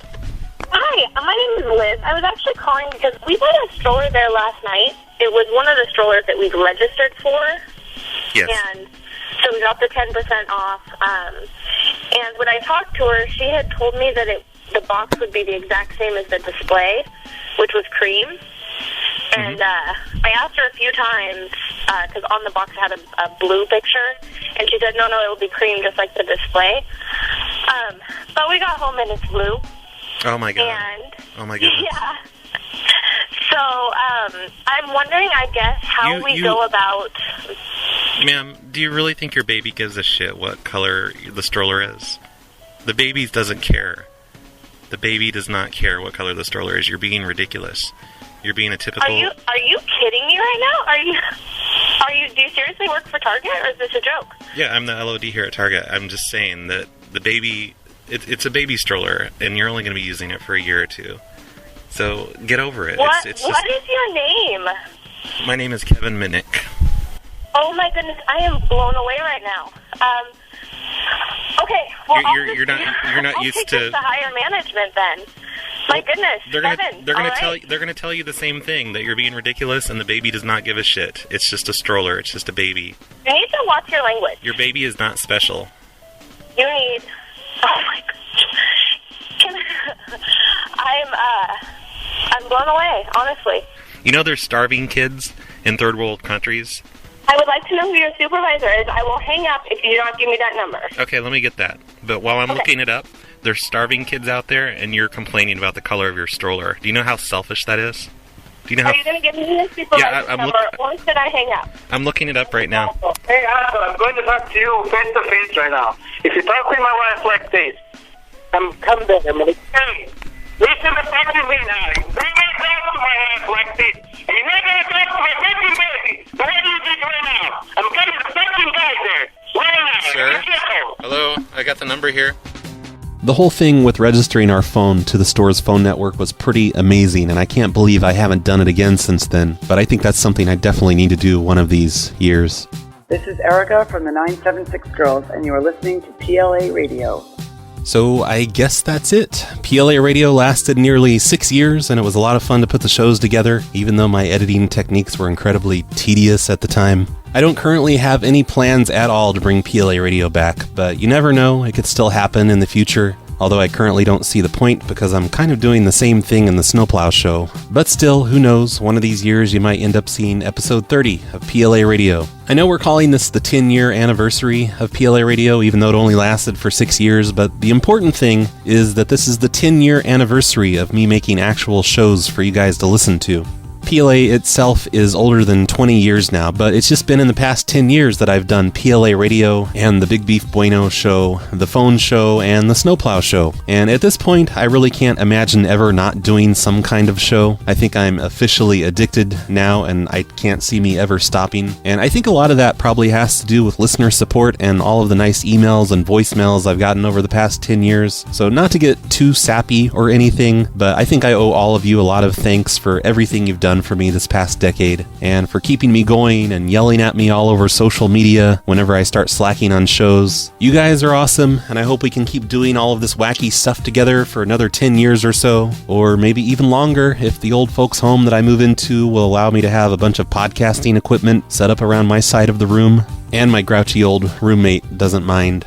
J: Hi, my name is Liz. I was actually calling because we bought a stroller there last night. It was one of the strollers that we've registered for.
L: Yes.
J: And so we got the 10% off. And when I talked to her, she had told me that the box would be the exact same as the display, which was cream. And I asked her a few times, because on the box it had a blue picture, and she said, no, it will be cream just like the display. But we got home and it's blue.
L: Oh my god.
J: And,
L: oh my goodness.
J: Yeah. So, I'm wondering, I guess, how we go about...
L: Ma'am, do you really think your baby gives a shit what color the stroller is? The baby doesn't care. The baby does not care what color the stroller is. You're being ridiculous. You're being a typical...
J: Are you kidding me right now? Do you seriously work for Target, or is this a joke?
L: Yeah, I'm the LOD here at Target. I'm just saying that the baby... It's a baby stroller, and you're only going to be using it for a year or two. So, get over it.
J: What
L: It's
J: is your name?
L: My name is Kevin Minnick.
J: Oh my goodness, I am blown away right now. Okay, well,
L: You're not
J: I'll
L: used
J: take
L: to...
J: this to higher management then. My goodness, Kevin,
L: They're
J: all
L: going to tell you the same thing, that you're being ridiculous and the baby does not give a shit. It's just a stroller. It's just a baby.
J: You need to watch your language.
L: Your baby is not special.
J: You need... Oh my god. I'm blown away, honestly.
L: You know there's starving kids in third world countries?
J: I would like to know who your supervisor is. I will hang up if you don't give me that number.
L: Okay, let me get that. But while I'm looking it up, there's starving kids out there, and you're complaining about the color of your stroller. Do you know how selfish that is? Do you know
J: Are you going to give me the supervisor's
L: I'm
J: number, or should I hang up?
L: I'm looking it up right now.
P: Hey, I'm going to talk to you face to face right now. If you talk to my wife like this, I'm coming there. I'm going to tell you. Listen to me now. You may talk to my wife like this. And you're not going to talk to my fucking baby. What do you think right now? I'm coming to fucking guys there. Right now.
L: Sir? Hello? I got the number here.
B: The whole thing with registering our phone to the store's phone network was pretty amazing, and I can't believe I haven't done it again since then, but I think that's something I definitely need to do one of these years.
Q: This is Erica from the 976 Girls, and you are listening to PLA Radio.
B: So I guess that's it. PLA Radio lasted nearly 6 years, and it was a lot of fun to put the shows together, even though my editing techniques were incredibly tedious at the time. I don't currently have any plans at all to bring PLA Radio back, but you never know, it could still happen in the future. Although I currently don't see the point because I'm kind of doing the same thing in the Snowplow show. But still, who knows, one of these years you might end up seeing episode 30 of PLA Radio. I know we're calling this the 10-year anniversary of PLA Radio, even though it only lasted for 6 years, but the important thing is that this is the 10-year anniversary of me making actual shows for you guys to listen to. PLA itself is older than 20 years now, but it's just been in the past 10 years that I've done PLA Radio and the Big Beef Bueno show, the phone show, and the Snowplow show. And at this point, I really can't imagine ever not doing some kind of show. I think I'm officially addicted now, and I can't see me ever stopping. And I think a lot of that probably has to do with listener support and all of the nice emails and voicemails I've gotten over the past 10 years. So not to get too sappy or anything, but I think I owe all of you a lot of thanks for everything you've done for me this past decade, and for keeping me going and yelling at me all over social media whenever I start slacking on shows. You guys are awesome, and I hope we can keep doing all of this wacky stuff together for another 10 years or so, or maybe even longer if the old folks' home that I move into will allow me to have a bunch of podcasting equipment set up around my side of the room, and my grouchy old roommate doesn't mind.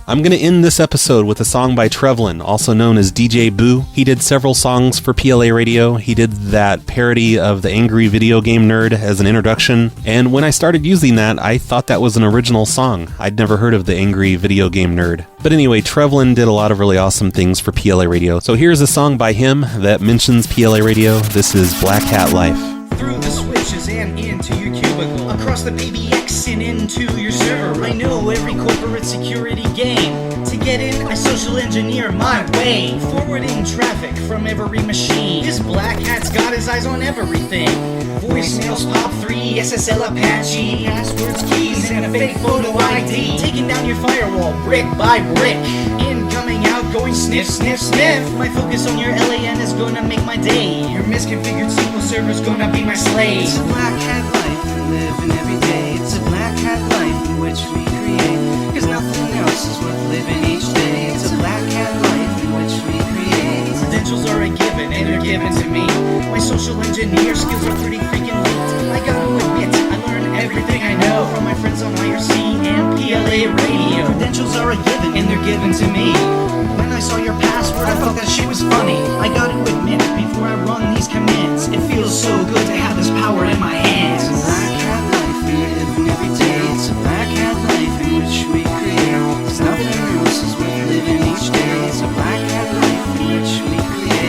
B: I'm going to end this episode with a song by Trevlin, also known as DJ Boo. He did several songs for PLA Radio. He did that parody of the Angry Video Game Nerd as an introduction, and when I started using that, I thought that was an original song. I'd never heard of the Angry Video Game Nerd. But anyway, Trevlin did a lot of really awesome things for PLA Radio. So here's a song by him that mentions PLA Radio. This is Black Hat Life.
G: Through the switches and into your cubicle, across the PBX and into your server. I know every corporate security game. To get in, I social engineer my way, forwarding traffic from every machine. This black hat's got his eyes on everything. Voicemails, POP3, SSL Apache, passwords, keys, and a fake photo ID. Taking down your firewall brick by brick. Incoming, outgoing, sniff, sniff, sniff. My focus on your LAN is gonna make my day. Your misconfigured SQL server's gonna be my slave. It's a black hat life we live in every day. It's a black hat life in which we create. Cause nothing else is worth living each day. It's a black hat life in which we create. Credentials are a given and they're given to me. My social engineer skills are pretty freaking elite. I gotta admit, I learn everything I know from my friends on IRC and PLA Radio. Credentials are a given and they're given to me. When I saw your password, I thought that shit was funny. I gotta admit, before I run these commands, it feels so good to have this power in my hands. It's a black hat life we live in every day. It's a black hat life in which we create. Cause nothing else is worth living each day. It's a black hat life in which we create.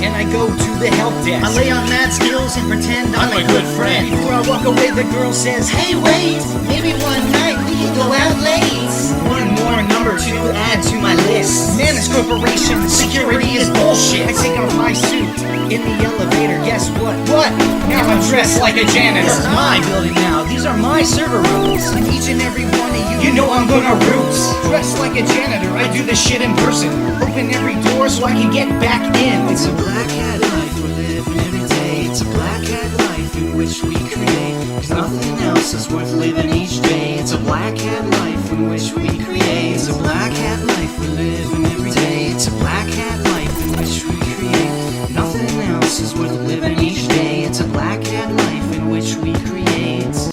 G: And I go to the help desk. I lay on mad skills and pretend I'm a good friend. Before I walk away, the girl says, hey, wait, maybe one night we can go out late. One more number to add to my list. Manus Corporation, security is bullshit. I take off my suit in the elevator. Guess what? What? Now I'm dressed like a janitor. This is my building now. These are my server rooms. And each and every one of you know I'm gonna root. Dressed like a janitor, I do this shit in person. Open every door so I can get back in. It's a black hat life we're living every day. It's a black hat life in which we create. Cause nothing else is worth living each day. It's a black hat life in which we create. It's a black hat life we're living every day. It's a black hat life in which we create. Nothing else is worth living each day. It's a black hat life in which we create.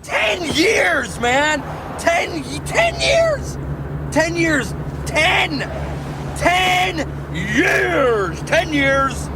K: 10 years, man! 10 years! 10 years! 10 years! 10 years!